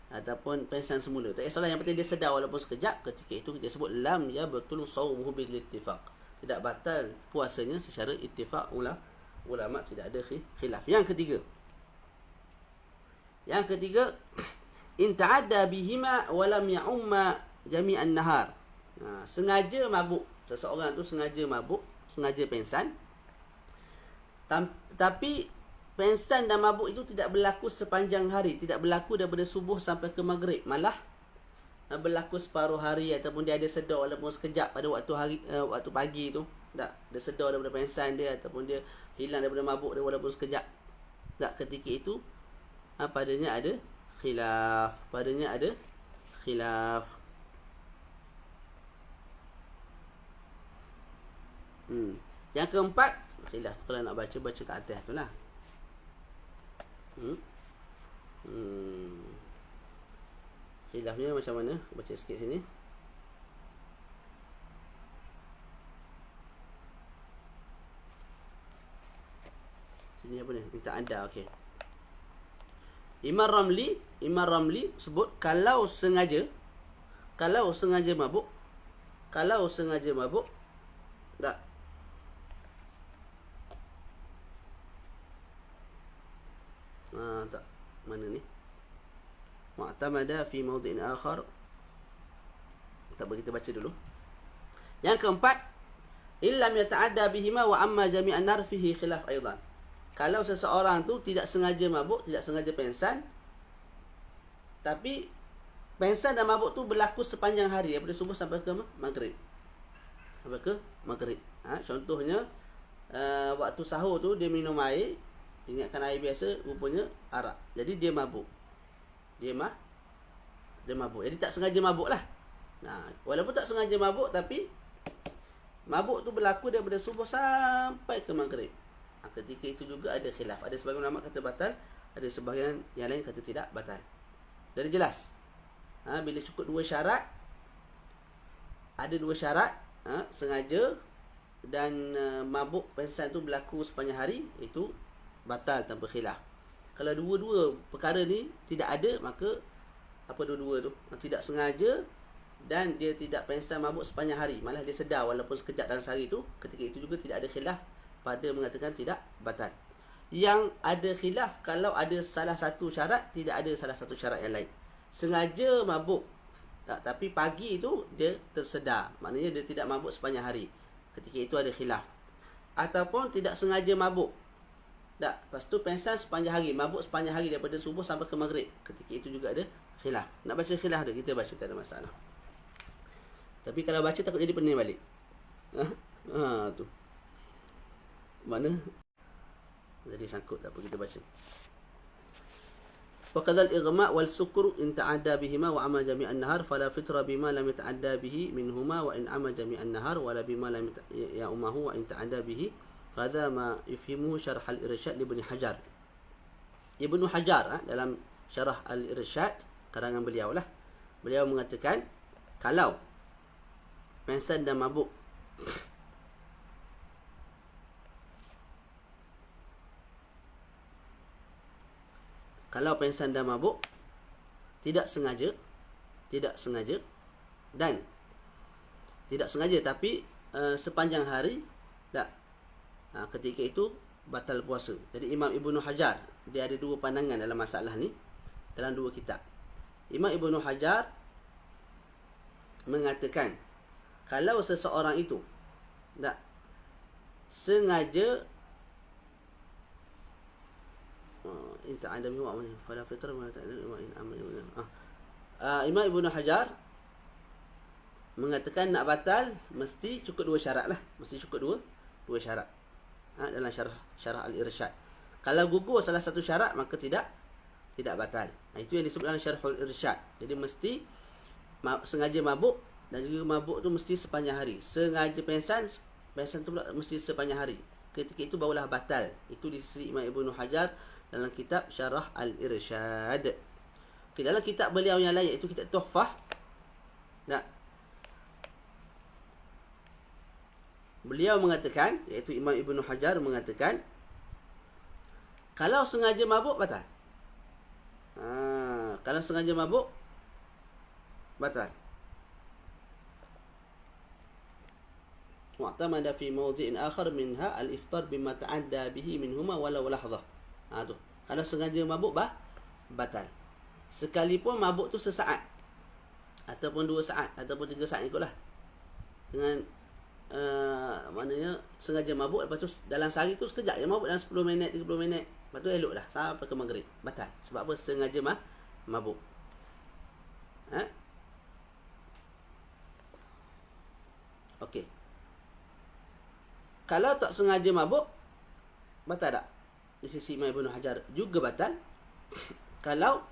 Ataupun pengsan semula. Tak kisahlah, yang penting dia sedar walaupun sekejap. Ketika itu kita sebut lam yabtul shaumuhu bil ittifaq. Tidak batal puasanya secara ittifaq ulama, tidak ada khilaf. Yang ketiga, in ta'adda bihima wa lam ya'umma jami'an nahar. Sengaja mabuk. Seseorang tu sengaja mabuk, sengaja pengsan. Tapi pengsan dan mabuk itu tidak berlaku sepanjang hari, tidak berlaku daripada subuh sampai ke maghrib, malah berlaku separuh hari ataupun dia ada sedar walaupun sekejap pada waktu pagi tu. Tak, dia sedar daripada pengsan dia ataupun dia hilang daripada mabuk dia walaupun sekejap. Tak, ketika itu padanya ada khilaf. Yang keempat, khilaf kalau nak baca ke atas tu lah. Khilafnya macam mana? Baca sikit sini. Sini apa ni? Minta anda, okey. Imam Ramli sebut kalau sengaja mabuk, tak. Tak. Mana ni? Mu'tamada fi mawdi'in akhar. Tak, kita baca dulu. Yang keempat, illam yata'adda bihima wa amma jami'an nar fihi khilaf aidan. Kalau seseorang tu tidak sengaja mabuk, tidak sengaja pengsan, tapi pengsan dan mabuk tu berlaku sepanjang hari daripada subuh sampai ke maghrib. Contohnya waktu sahur tu dia minum air, ingatkan air biasa, rupanya arak. Jadi dia mabuk. Dia mabuk. Jadi tak sengaja mabuk lah. Walaupun tak sengaja mabuk, tapi mabuk tu berlaku daripada subuh sampai ke maghrib. Ketika itu juga ada khilaf. Ada sebagian ulama kata batal, ada sebahagian yang lain kata tidak batal. Jadi jelas. Bila cukup 2 syarat, ada 2 syarat, sengaja dan mabuk pengsan tu berlaku sepanjang hari, itu batal tanpa khilaf. Kalau dua-dua perkara ni tidak ada, maka apa dua-dua tu? Tidak sengaja dan dia tidak pengsan mabuk sepanjang hari, malah dia sedar walaupun sekejap dalam sehari tu, ketika itu juga tidak ada khilaf pada mengatakan tidak batal. Yang ada khilaf kalau ada salah satu syarat, tidak ada salah satu syarat yang lain. Sengaja mabuk, tapi pagi itu dia tersedar, maknanya dia tidak mabuk sepanjang hari. Ketika itu ada khilaf. Ataupun tidak sengaja mabuk, Tak, lepas tu pengsan sepanjang hari, mabuk sepanjang hari daripada subuh sampai ke maghrib. Ketika itu juga ada khilaf. Nak baca khilaf dia, kita baca, tak ada masalah. Tapi kalau baca takut jadi pening balik. Tu. Mana? Jadi sangkut, tak apa kita baca. وكذا الإغماء والسكر إن تعدى بهما وعمل جميع النهار فلا فطر بما لم يتعدى به منهما وإن عمل جميع النهار ولا بما لم يؤمه وإن تعدى به هذا ما يفهمه شرح الإرشاد لابن حجر. Ibnu Hajar dalam syarah al-Irsyad karangan beliau lah, beliau mengatakan kalau pengsan dan mabuk tidak sengaja dan tidak sengaja tapi sepanjang hari tak, ketika itu batal puasa. Jadi Imam Ibnu Hajar dia ada dua pandangan dalam masalah ni dalam dua kitab. Imam Ibnu Hajar mengatakan kalau seseorang itu tak sengaja Imam Ibnu Hajar mengatakan nak batal mesti cukup dua syarat lah, mesti cukup dua syarat dalam syarah al-Irsyad. Kalau gugur salah satu syarat maka tidak batal. Itu yang disebut dalam syarah al-Irsyad. Jadi mesti sengaja mabuk dan juga mabuk tu mesti sepanjang hari. Sengaja pengsan tu pula mesti sepanjang hari. Ketika itu barulah batal. Itu di sisi Imam Ibnu Hajar dalam kitab Syarah Al-Irsyad. Okay, dalam kitab beliau yang lain iaitu kitab Tuhfah. Nah, beliau mengatakan, iaitu Imam Ibnu Hajar mengatakan kalau sengaja mabuk batal. Kalau sengaja mabuk batal. Mu'tamada fi mawdi'in akhar minha al-iftar bima ta'adda bihi minhuma walau lahzah. Tu. Kalau sengaja mabuk batal. Sekalipun mabuk tu sesaat ataupun 2 saat ataupun 3 saat ikutlah. Dengan maknanya sengaja mabuk, lepas tu dalam sehari tu sekejap je mabuk, dalam 10 minit 30 minit, lepas tu eloklah sampai ke maghrib, batal. Sebab apa? Sengaja mabuk. Okey. Kalau tak sengaja mabuk batal tak? Di sisi Imam Ibnu Hajar juga batal. Kalau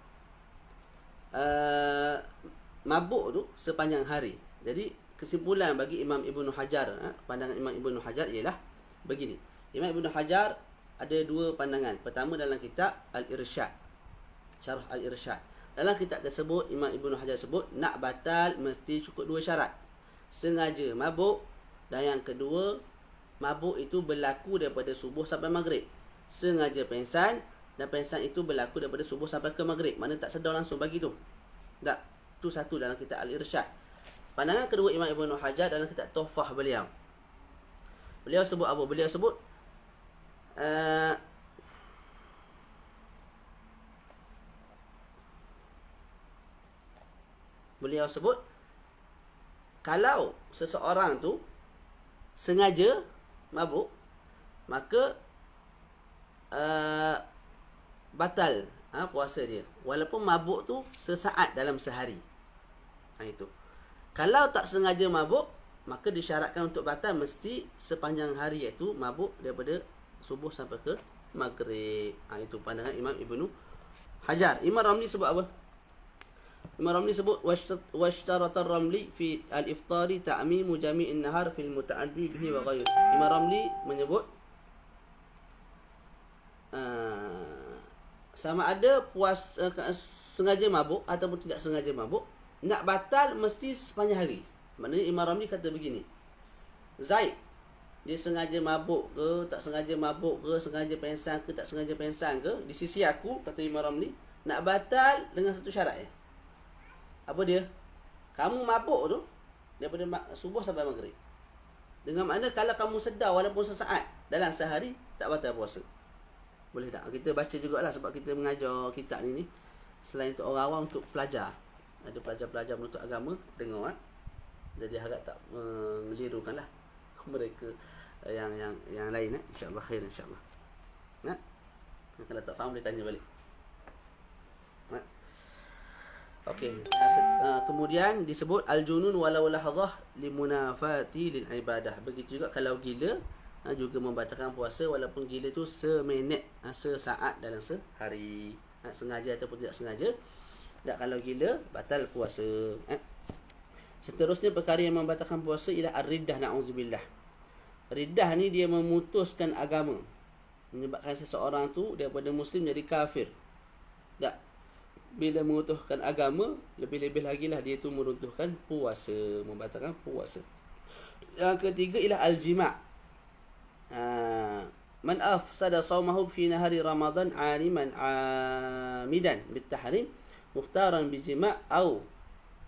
mabuk tu sepanjang hari. Jadi kesimpulan bagi Imam Ibnu Hajar, pandangan Imam Ibnu Hajar ialah begini. Imam Ibnu Hajar ada dua pandangan. Pertama dalam kitab Al-Irsyad, Syarah Al-Irsyad. Dalam kitab tersebut Imam Ibnu Hajar sebut nak batal mesti cukup 2 syarat. Sengaja mabuk, dan yang kedua mabuk itu berlaku daripada subuh sampai maghrib. Sengaja pengsan dan pengsan itu berlaku daripada subuh sampai ke maghrib. Mana tak sedar langsung bagi tu. Tak. Tu satu dalam kitab Al-Irsyad. Pandangan kedua Imam Ibnu Hajar dalam kitab Tuhfah beliau. Beliau sebut apa? Beliau sebut kalau seseorang tu sengaja mabuk, maka batal puasa dia walaupun mabuk tu sesaat dalam sehari. Itu. Kalau tak sengaja mabuk, maka disyaratkan untuk batal mesti sepanjang hari, iaitu mabuk daripada subuh sampai ke maghrib. Itu pandangan Imam Ibnu Hajar. Imam Ramli sebut apa? Imam Ramli sebut washtarata Ramli fi al-iftari ta'mimu jami'in nahar fil muta'addi bihi wa ghairi. Imam Ramli menyebut sama ada sengaja mabuk ataupun tidak sengaja mabuk, nak batal mesti sepanjang hari. Maknanya Imam Ramli kata begini, Zaid dia sengaja mabuk ke, tak sengaja mabuk ke, sengaja pengsan ke, tak sengaja pengsan ke, di sisi aku, kata Imam Ramli, nak batal dengan satu syarat je. Apa dia? Kamu mabuk tu daripada subuh sampai maghrib. Dengan makna kalau kamu sedar walaupun sesaat dalam sehari, tak batal puasa. Boleh tak? Kita baca jugalah sebab kita mengajar kitab ni selain untuk orang awam, untuk pelajar. Ada pelajar-pelajar menuntut agama dengar. Jadi harap tak mengelirukanlah mereka yang lain. InsyaAllah khair insyaAllah. Kalau tak faham boleh tanya balik. Okey. Kemudian disebut al-junun walau lahadhah limunafati lil ibadah. Begitu juga kalau gila juga membatalkan puasa walaupun gila tu seminit, sesaat dalam sehari. Sengaja ataupun tidak sengaja. Tak, kalau gila batal puasa. Seterusnya perkara yang membatalkan puasa ialah ar-riddah, na'udzubillah. Riddah ni dia memutuskan agama, menyebabkan seseorang tu daripada muslim jadi kafir. Tak, bila meruntuhkan agama, lebih-lebih lagi lah dia tu meruntuhkan puasa, membatalkan puasa. Yang ketiga ialah al-jima'. Man afsada sawmahu fi nahari Ramadan aliman amidan bitahrim mukhtaran bijima' au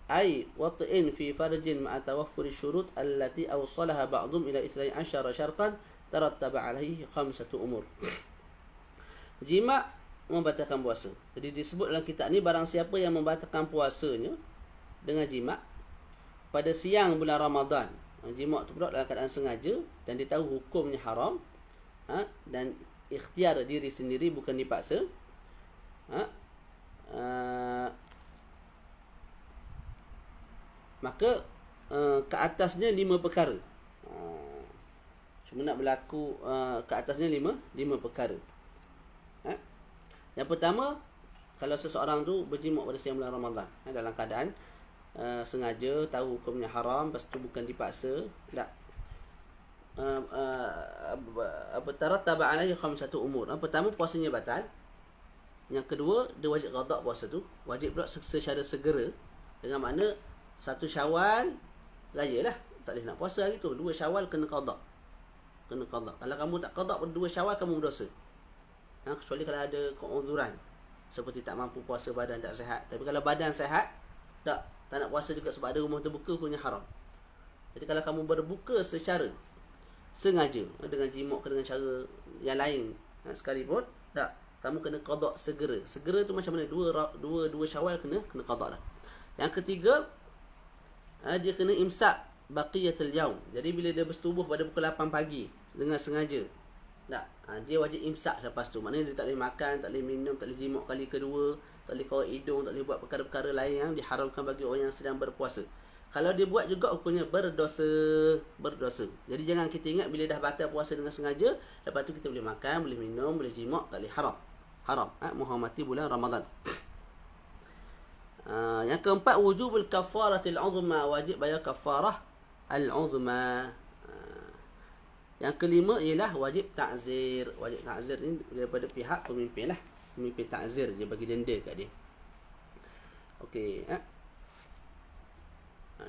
ay wat'in fi farjin ma'a tawaffur syurut allati awsalaha ba'dhum ila 12 syartan tarattaba alaihi 5 umur. Jima' membatalkan puasa. Jadi disebut dalam kitab ni, barang siapa yang membatalkan puasanya dengan jima' pada siang bulan Ramadan. Jima' tu pula dalam keadaan sengaja dan dia tahu hukumnya haram, dan ikhtiar diri sendiri, bukan dipaksa. Maka ke atasnya 5 perkara. Cuma nak berlaku ke atasnya 5 perkara. Yang pertama, kalau seseorang tu berjimuk pada siang bulan Ramadan dalam keadaan sengaja, tahu hukumnya haram, lepas tu bukan dipaksa, tak. Tarattaba alaihi 5 umur. Pertama, puasanya batal. Yang kedua, dia wajib qada puasa tu, wajib pula secara segera, dengan makna 1 Syawal raya lah, tak boleh nak puasa hari tu. 2 Syawal kena qada. Kalau kamu tak qada pada 2 Syawal, kamu berdosa. Kecuali kalau ada keuzuran, seperti tak mampu puasa, badan tak sihat. Tapi kalau badan sihat, tak nak puasa juga sebab ada rumah terbuka, punya haram. Jadi kalau kamu berbuka secara sengaja dengan jimuk ke dengan cara yang lain sekalipun, tak, kamu kena qada segera. Segera tu macam mana? 2 Syawal kena qada dah. Yang ketiga, dia kena imsak baqiyatul yaum. Jadi bila dia bersetubuh pada pukul 8 pagi dengan sengaja, tak, dia wajib imsak lepas tu. Maknanya dia tak boleh makan, tak boleh minum, tak boleh jimuk kali kedua, tak boleh kawat hidung, tak boleh buat perkara-perkara lain yang diharamkan bagi orang yang sedang berpuasa. Kalau dia buat juga, hukumnya berdosa. Jadi jangan kita ingat bila dah batal puasa dengan sengaja, lepas tu kita boleh makan, boleh minum, boleh jimuk, tak boleh. Haram. Menghormati bulan Ramadan. Yang keempat, wujubul kafaratil uzma, wajib bayar kafarah al-uzma. Yang kelima ialah wajib ta'zir. Wajib ta'zir ni daripada pihak pemimpin lah. Pemimpin ta'zir, dia bagi denda kat dia. Okey.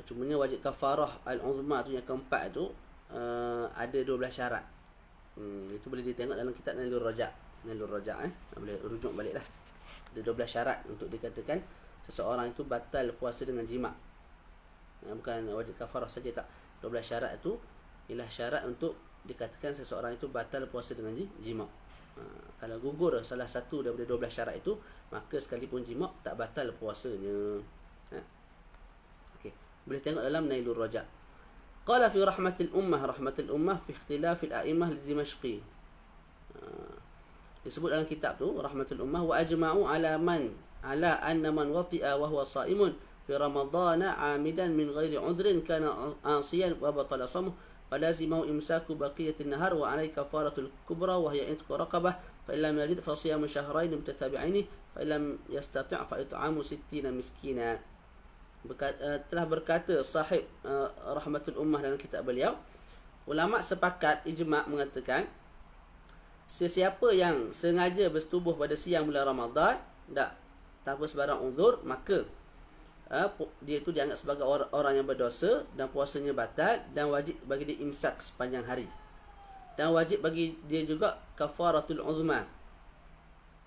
Cumanya wajib kafarah al-uzma tu yang keempat tu, ada 12 syarat. Itu boleh ditengok dalam kitab Nailur Rajak. Boleh rujuk balik lah. Ada 12 syarat untuk dikatakan seseorang itu batal puasa dengan jima'. Bukan wajib kafarah saja, tak. 12 syarat itu ialah syarat untuk dikatakan seseorang itu batal puasa dengan jima'. Kalau gugur salah satu daripada 12 syarat itu, maka sekalipun jima' tak batal puasanya. Okey, boleh tengok dalam Nailur Rajak. Qala fi rahmatil ummah fi ikhtilafil a'immah li-Dimashqi. Disebut dalam kitab tu Rahmatul Ummah, wa ajma'u ala anna man wati'a wa huwa sha'imun fi ramadana 'amidan min ghairi 'udhrin kana 'asiyan wa batala shamuhu falazimahu imsaku baqiyatin nahar wa 'alayhi kafaratul kubra wa hiya itqu raqabah fa illam yajid fa siyamu shahrayn mutatabi'ain fa illam yastati' fa it'amu 60 miskina. Telah berkata sahib Rahmatul Ummah dalam kitab beliau, ulama sepakat ijma' mengatakan sesiapa yang sengaja bersetubuh pada siang bulan Ramadan, tak tanpa sebarang uzur, maka dia itu dianggap sebagai orang yang berdosa dan puasanya batal, dan wajib bagi dia imsak sepanjang hari. Dan wajib bagi dia juga kafaratul uzma.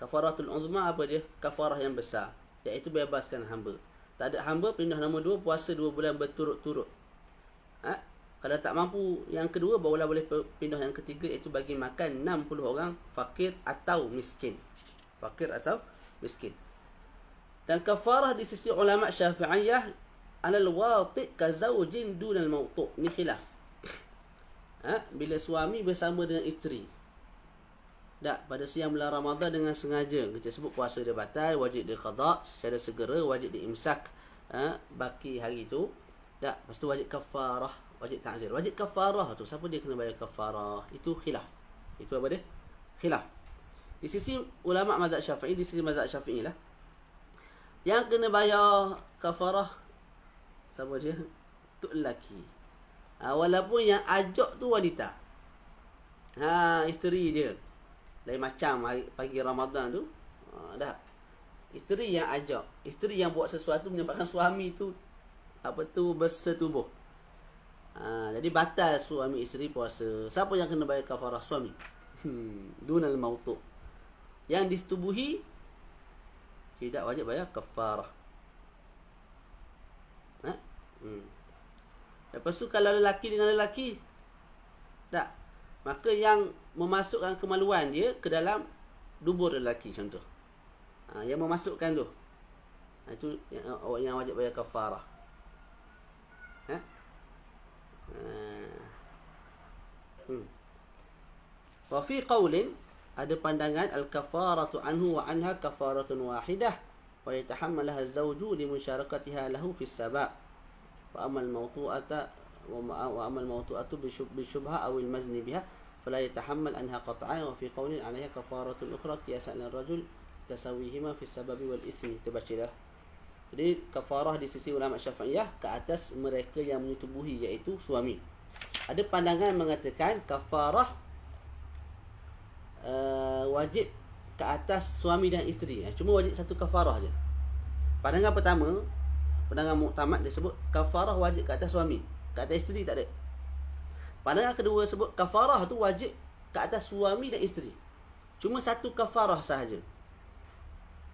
Kafaratul uzma apa dia? Kafarah yang besar, iaitu bebaskan hamba. Tak ada hamba, pindah nombor 2, puasa 2 bulan berturut-turut. Kalau tak mampu yang kedua, barulah boleh pindah yang ketiga, iaitu bagi makan 60 orang fakir atau miskin. Dan kafarah di sisi ulama Syafi'iyah alal wati' ka zawjin dunal mawtu'. Ni khilaf. Bila suami bersama dengan isteri, Tak, pada siang bulan Ramadan dengan sengaja. Kita sebut puasa dia batal, wajib dia qada secara segera, wajib dia imsak baki hari tu. Tak, lepas tu wajib kafarah, wajib ta'zir. Wajib kafarah tu siapa dia kena bayar kafarah? Itu khilaf. Itu apa dia? Khilaf. Di sisi ulama mazhab Syafi'i, di sisi mazhab Syafi'i lah, yang kena bayar kafarah siapa dia? Tu lelaki. Walaupun yang ajak tu wanita. Isteri dia. Lain macam pagi Ramadan tu, dah isteri yang ajak, isteri yang buat sesuatu menyebabkan suami tu bersetubuh. Jadi batal suami isteri puasa. Siapa yang kena bayar kafarah? Suami. Dunal mautu. Yang disetubuhi tidak wajib bayar kafarah. Lepas tu kalau lelaki dengan lelaki, tak, maka yang memasukkan kemaluan dia ke dalam dubur lelaki contoh. Yang memasukkan tu, itu yang wajib bayar kafarah. Wa fi qaulin, ada pandangan al-kafaratu anhu wa anha kafaratun wahidah wa yatahammalaha az-zawju li musyarakatiha lahu fi as-sabab. Wa amal mawtu'atu bisyubha aw al-mazni biha fala yatahammal anha qat'an. Wa fi qawlin 'alayha kafaratun ukhra qiyasan lirajul tasawihima fi as-sababi wal ithmi. Terbacalah. Jadi kafarah di sisi ulama Syafi'iyah ke atas mereka yang menyetubuhi, iaitu suami. Ada pandangan mengatakan kafarah wajib ke atas suami dan isteri. Cuma wajib satu kafarah je. Pandangan pertama, pandangan muktamad, dia sebut kafarah wajib ke atas suami, ke atas isteri tak ada. Pandangan kedua sebut kafarah tu wajib ke atas suami dan isteri. Cuma satu kafarah sahaja.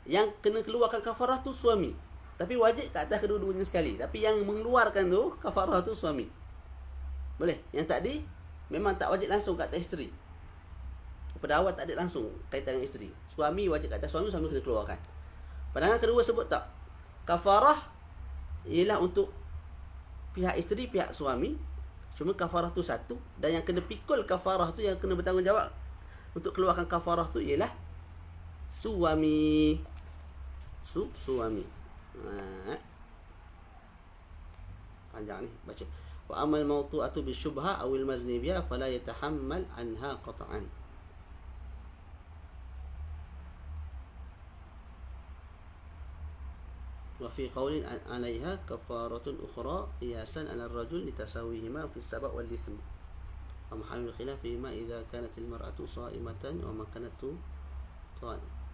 Yang kena keluarkan kafarah tu suami, tapi wajib ke atas kedua-duanya sekali. Tapi yang mengeluarkan tu kafarah tu suami. Boleh? Yang tadi memang tak wajib langsung ke atas isteri. Pada awal tak ada langsung kaitan dengan isteri. Suami wajib ke atas suami, suami kena keluarkan. Pandangan kedua sebut tak, kafarah ialah untuk pihak isteri, pihak suami. Cuma kafarah tu satu, dan yang kena pikul kafarah tu, yang kena bertanggungjawab untuk keluarkan kafarah tu ialah suami. Suami. Panjang ni baca. Wa amal mawtu'atu bisyubha awil mazni biha fala yatahammal anha qat'an. Wa fi qawlin 'alayha kafaratun ukhra qiyasan 'ala ar-rajul litasawihima fi as-sabab wal ithm. Wa mahallul khilaf fi ma idza kanat al-mar'atu sha'imatan wa ma kanat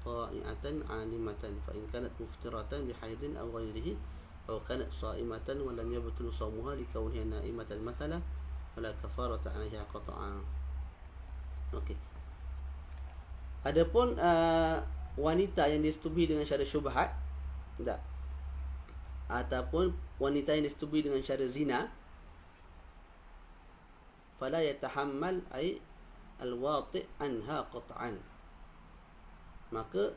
ta'i'atan 'alimatan fa in kanat muftiratan bi haidin aw ghayrihi aw kanat sha'imatan wa lam yabtul shawmuha li kawniha na'imatan mathalan fala kafarata 'alayha qat'an. Okey. Adapun wanita yang disetubuhi dengan syarat syubhat, tak, ataupun wanita yang disetubuhi dengan cara zina, fala yatahammal ay al-wati' anha qat'an. Maka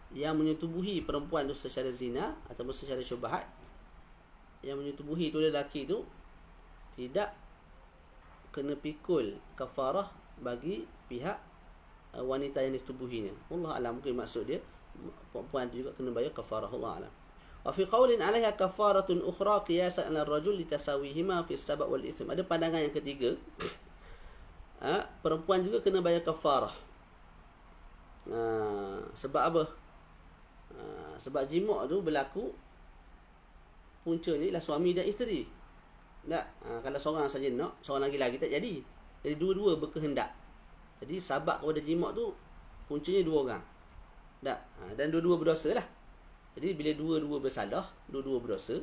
yang menyetubuhi perempuan itu secara zina ataupun secara syubhat, yang menyetubuhi itu lelaki itu tidak kena pikul kafarah bagi pihak wanita yang disetubuhinya. Allah alam, mungkin maksud dia perempuan itu juga kena bayar kafarah. Allah alam. Wa fi qawlin 'alayha kafaratun ukhra qiyasan 'ala ar-rajul litasawihima fi as-sabab wal ithm. Ada pandangan yang ketiga, perempuan juga kena bayar kafarah. Sebab apa? Sebab jima' tu berlaku puncanya ialah suami dan isteri. Tak? Kalau seorang saja nak, seorang lagi tak jadi. Jadi dua-dua berkehendak. Jadi sabab kepada jima' tu puncanya dua orang. Tak? Dan dua-dua berdosa lah. Jadi bila dua-dua bersalah, dua-dua berdosa,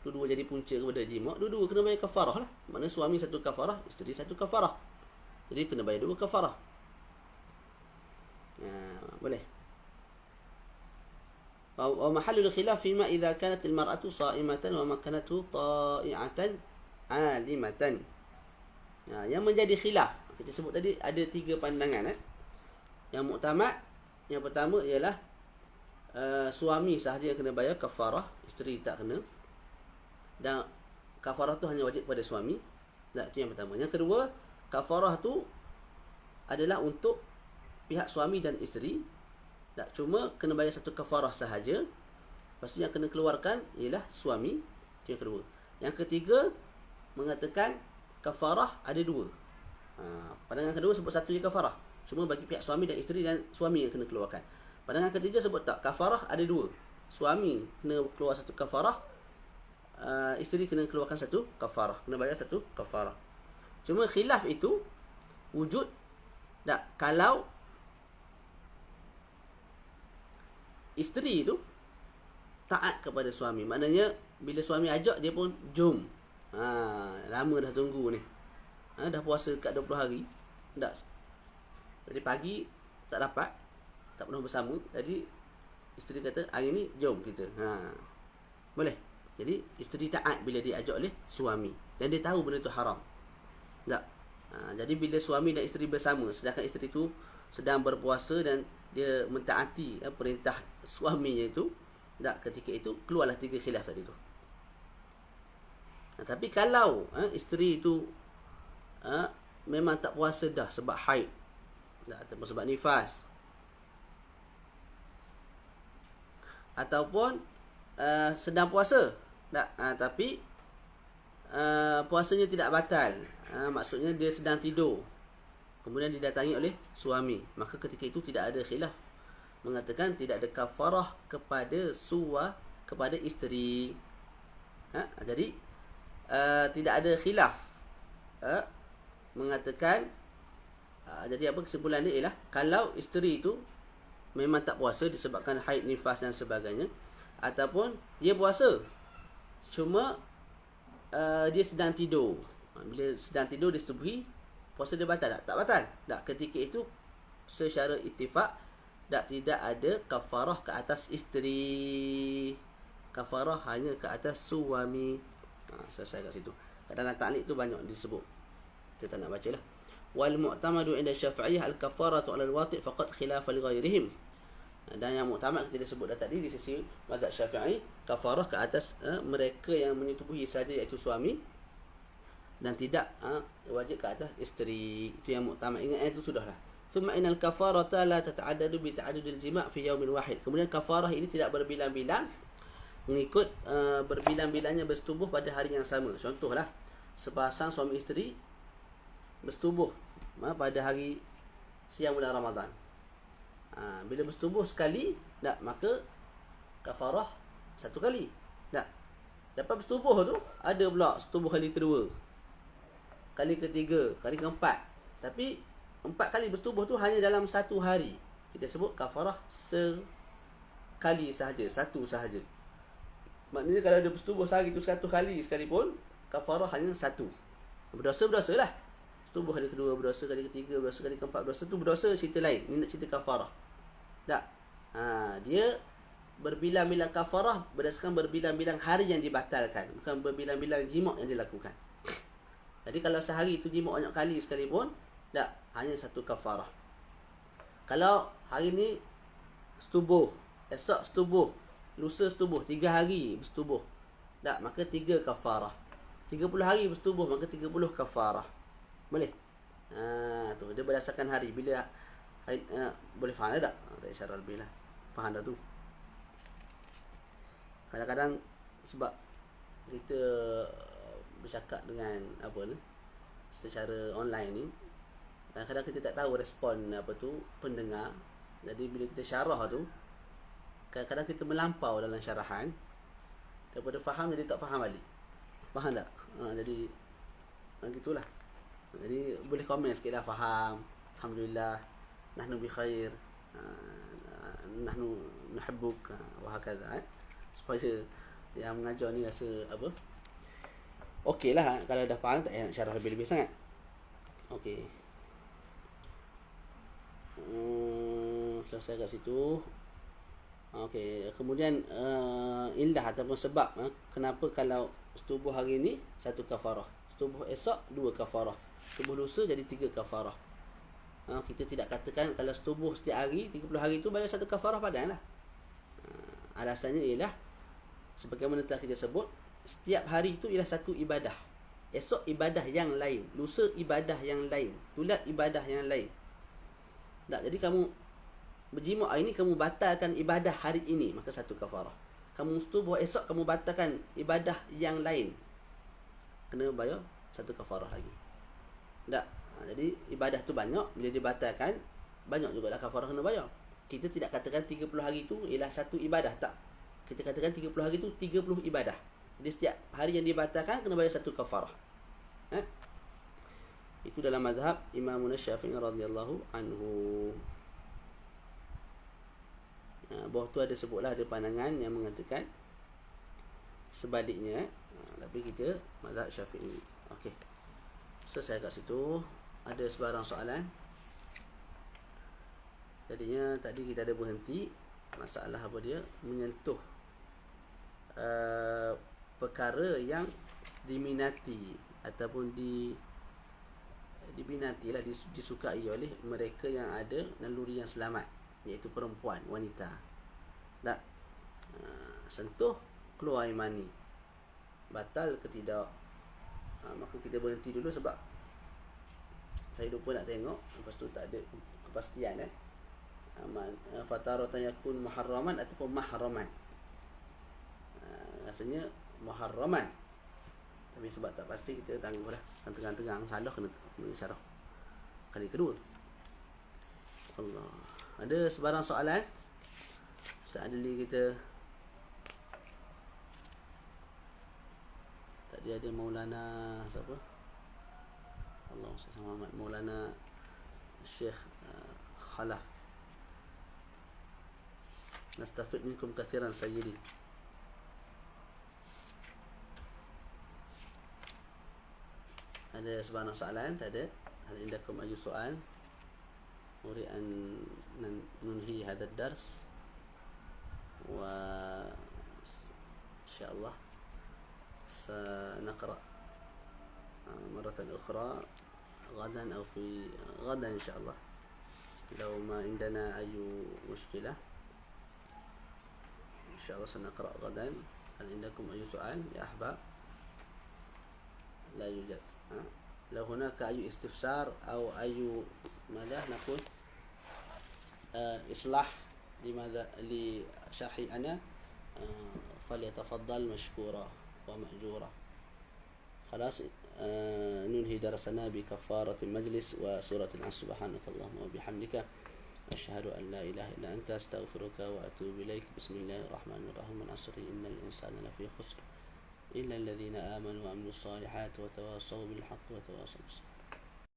dua-dua jadi punca kepada jima', dua-dua kena bayar kafarah lah. Maknanya suami satu kafarah, isteri satu kafarah. Jadi kena bayar dua kafarah. Boleh. Wa mahallul khilaf fima idza kanat al-mar'atu sha'imatan wa makanatu ta'i'atan 'alimatan. Yang menjadi khilaf, kita sebut tadi ada tiga pandangan. Yang muktamad, yang pertama ialah suami sahaja yang kena bayar kafarah, isteri tak kena. Dan kafarah tu hanya wajib pada suami. Itu yang pertama. Yang kedua, kafarah tu adalah untuk pihak suami dan isteri. Tak, cuma kena bayar satu kafarah sahaja. Lepas tu yang kena keluarkan ialah suami. Itu yang kedua. Yang ketiga, mengatakan kafarah ada dua. Pandangan kedua sebut satu je kafarah. Cuma bagi pihak suami dan isteri dan suami yang kena keluarkan. Pandangan ketiga sebut tak, kafarah ada dua. Suami kena keluar satu kafarah, isteri kena keluarkan satu kafarah. Kena bayar satu kafarah. Cuma khilaf itu wujud tak kalau isteri itu taat kepada suami. Maknanya bila suami ajak dia pun jom. Lama dah tunggu ni. Dah puasa kat 20 hari. Tak. Jadi pagi tak dapat, tak pernah bersama. Jadi isteri kata hari ni jom kita. Boleh. Jadi isteri taat bila dia ajak oleh suami dan dia tahu benda tu haram. Tak. Jadi bila suami dan isteri bersama, sedangkan isteri tu sedang berpuasa dan dia mentaati perintah suaminya itu, tak, ketika itu keluarlah 3 khilaf tadi tu. Tapi kalau isteri itu memang tak puasa dah sebab haid, tak, ataupun sebab nifas, ataupun sedang puasa, tak, tapi puasanya tidak batal, maksudnya dia sedang tidur, kemudian didatangi oleh suami, maka ketika itu tidak ada khilaf, mengatakan tidak ada kafarah kepada isteri. Jadi tidak ada khilaf, mengatakan jadi apa kesimpulan dia ialah kalau isteri itu memang tak puasa disebabkan haid, nifas dan sebagainya, ataupun dia puasa cuma dia sedang tidur. Bila sedang tidur disetubuhi, puasa dia batal tak? Tak batal. Tak, ketika itu secara ittifaq tidak ada kafarah ke atas isteri. Kafarah hanya ke atas suami. Selesai kat situ. Dalam taklid tu banyak disebut. Kita tak nak baca lah. Wal mu'tamadu inda Syafi'iyah al-kafaratu 'ala al-wati' faqad khilafan li ghairihim. Dan yang muktamad kita dah sebut dah tadi di sisi mazhab Syafi'i, kafarah ke atas mereka yang menyetubuhi saja, iaitu suami, dan tidak wajib ke atas isteri. Itu yang muktamad. Ingat itu sudahlah. Thumma innal kafarata la tata'addadu bi ta'addudil jima' fi yawmin wahid. Kemudian kafarah ini tidak berbilang-bilang mengikut berbilang-bilangnya bersetubuh pada hari yang sama. Contohlah, sepasang suami isteri bersetubuh pada hari siang bulan Ramadan. Bila bersetubuh sekali, tak, maka kafarah satu kali. Tak. Dapat bersetubuh tu, ada pula setubuh kali kedua, kali ketiga, kali keempat. Tapi 4 kali bersetubuh tu hanya dalam satu hari. Kita sebut kafarah sekali sahaja, satu sahaja. Maknanya kalau dia bersetubuh sehari tu 100 kali sekalipun, kafarah hanya satu. Berdosa lah. Bersetubuh kali kedua, berdosa kali ketiga, berdosa kali keempat, berdosa tu berdosa cerita lain. Ini nak cerita kafarah. Tak. Dia berbilang-bilang kafarah berdasarkan berbilang-bilang hari yang dibatalkan, bukan berbilang-bilang jima' yang dilakukan. Jadi kalau sehari itu jima' banyak kali sekalipun, tak, hanya satu kafarah. Kalau hari ni setubuh, esok setubuh, lusa setubuh, 3 hari bersetubuh, tak, maka 3 kafarah. 30 hari bersetubuh, maka 30 kafarah. Boleh? Tu dia berdasarkan hari. Bila hari, boleh faham tak? Tak isyarat lebih lah. Faham dah tu. Kadang-kadang sebab kita bercakap dengan apa ni, secara online ni, kadang-kadang kita tak tahu respon pendengar. Jadi bila kita syarah tu, kadang-kadang kita melampau dalam syarahan, daripada faham jadi tak faham balik. Faham tak? Jadi gitulah. Jadi boleh komen sikit lah, faham, alhamdulillah, nahnu bi khair, nahnu nuhibbuk, wa hakadha, supaya yang mengajar ni rasa apa, okey lah. Kalau dah faham tak payah nak syarah lebih-lebih sangat. Okey. Selesai kat situ. Okey, kemudian illah ataupun sebab kenapa kalau setubuh hari ni satu kafarah, setubuh esok 2 kafarah, setubuh lusa jadi 3 kafarah. Kita tidak katakan kalau setubuh setiap hari 30 hari tu bayar satu kafarah padan lah. Alasannya ialah sebagaimana telah kita sebut, setiap hari itu ialah satu ibadah. Esok ibadah yang lain, lusa ibadah yang lain, tulat ibadah yang lain. Tak, jadi kamu berjima hari ini, kamu batalkan ibadah hari ini, maka satu kafarah. Kamu setubuh esok, kamu batalkan ibadah yang lain, kena bayar satu kafarah lagi. Tak, jadi ibadah tu banyak, bila dibatalkan, banyak jugalah kafarah kena bayar. Kita tidak katakan 30 hari itu ialah satu ibadah, tak. Kita katakan 30 hari itu 30 ibadah. Jadi setiap hari yang dibatalkan kena bayar satu kafarah. Itu dalam mazhab Imam Syafi'i radhiyallahu anhu. Bawah tu ada sebutlah, ada pandangan yang mengatakan sebaliknya. Tapi kita mazhab Syafi'i. Okey. Selesai kat situ. Ada sebarang soalan? Jadinya tadi kita ada berhenti masalah apa dia, menyentuh perkara yang diminati ataupun diminatilah, disukai oleh mereka yang ada naluri yang selamat, iaitu perempuan, wanita. Tak, sentuh keluar air mani, batal ke tidak? Maka kita berhenti dulu sebab saya lupa nak tengok, lepas tu tak ada kepastian. Fataratan yakun muharraman ataupun mahraman. Rasanya muharraman, tapi sebab tak pasti kita tangguhlah, tengah-tengah salah kena syarah kali kedua. Allah. Ada sebarang soalan? Ustaz Adli kita tadi ada Maulana siapa? Allah Muhammad, Maulana Syekh Khalaf. Nastafid minkum kathiran sayyidi. Ada sebarang soalan? Tak ada. Hal indakum ayu soal? Uri an nunhi hadha dars wa insyaallah سنقرأ مرة أخرى غدا أو في غدا إن شاء الله. لو ما عندنا أي مشكلة إن شاء الله سنقرأ غدا. هل عندكم أي سؤال يا أحباب؟ لا يوجد. لو هناك أي استفسار أو أي ماذا نقول إصلاح لماذا لشرحي أنا فليتفضل مشكورا ومأجورا. خلاص ننهي درسنا بكفارة المجلس وسورة العصر. سبحانك اللهم وبحمدك أشهد أن لا إله إلا أنت أستغفرك وأتوب إليك. بسم الله الرحمن الرحيم. والعصر إن الإنسان لفي خسر إلا الذين آمنوا وعملوا الصالحات وتواصوا بالحق وتواصوا بالصبر.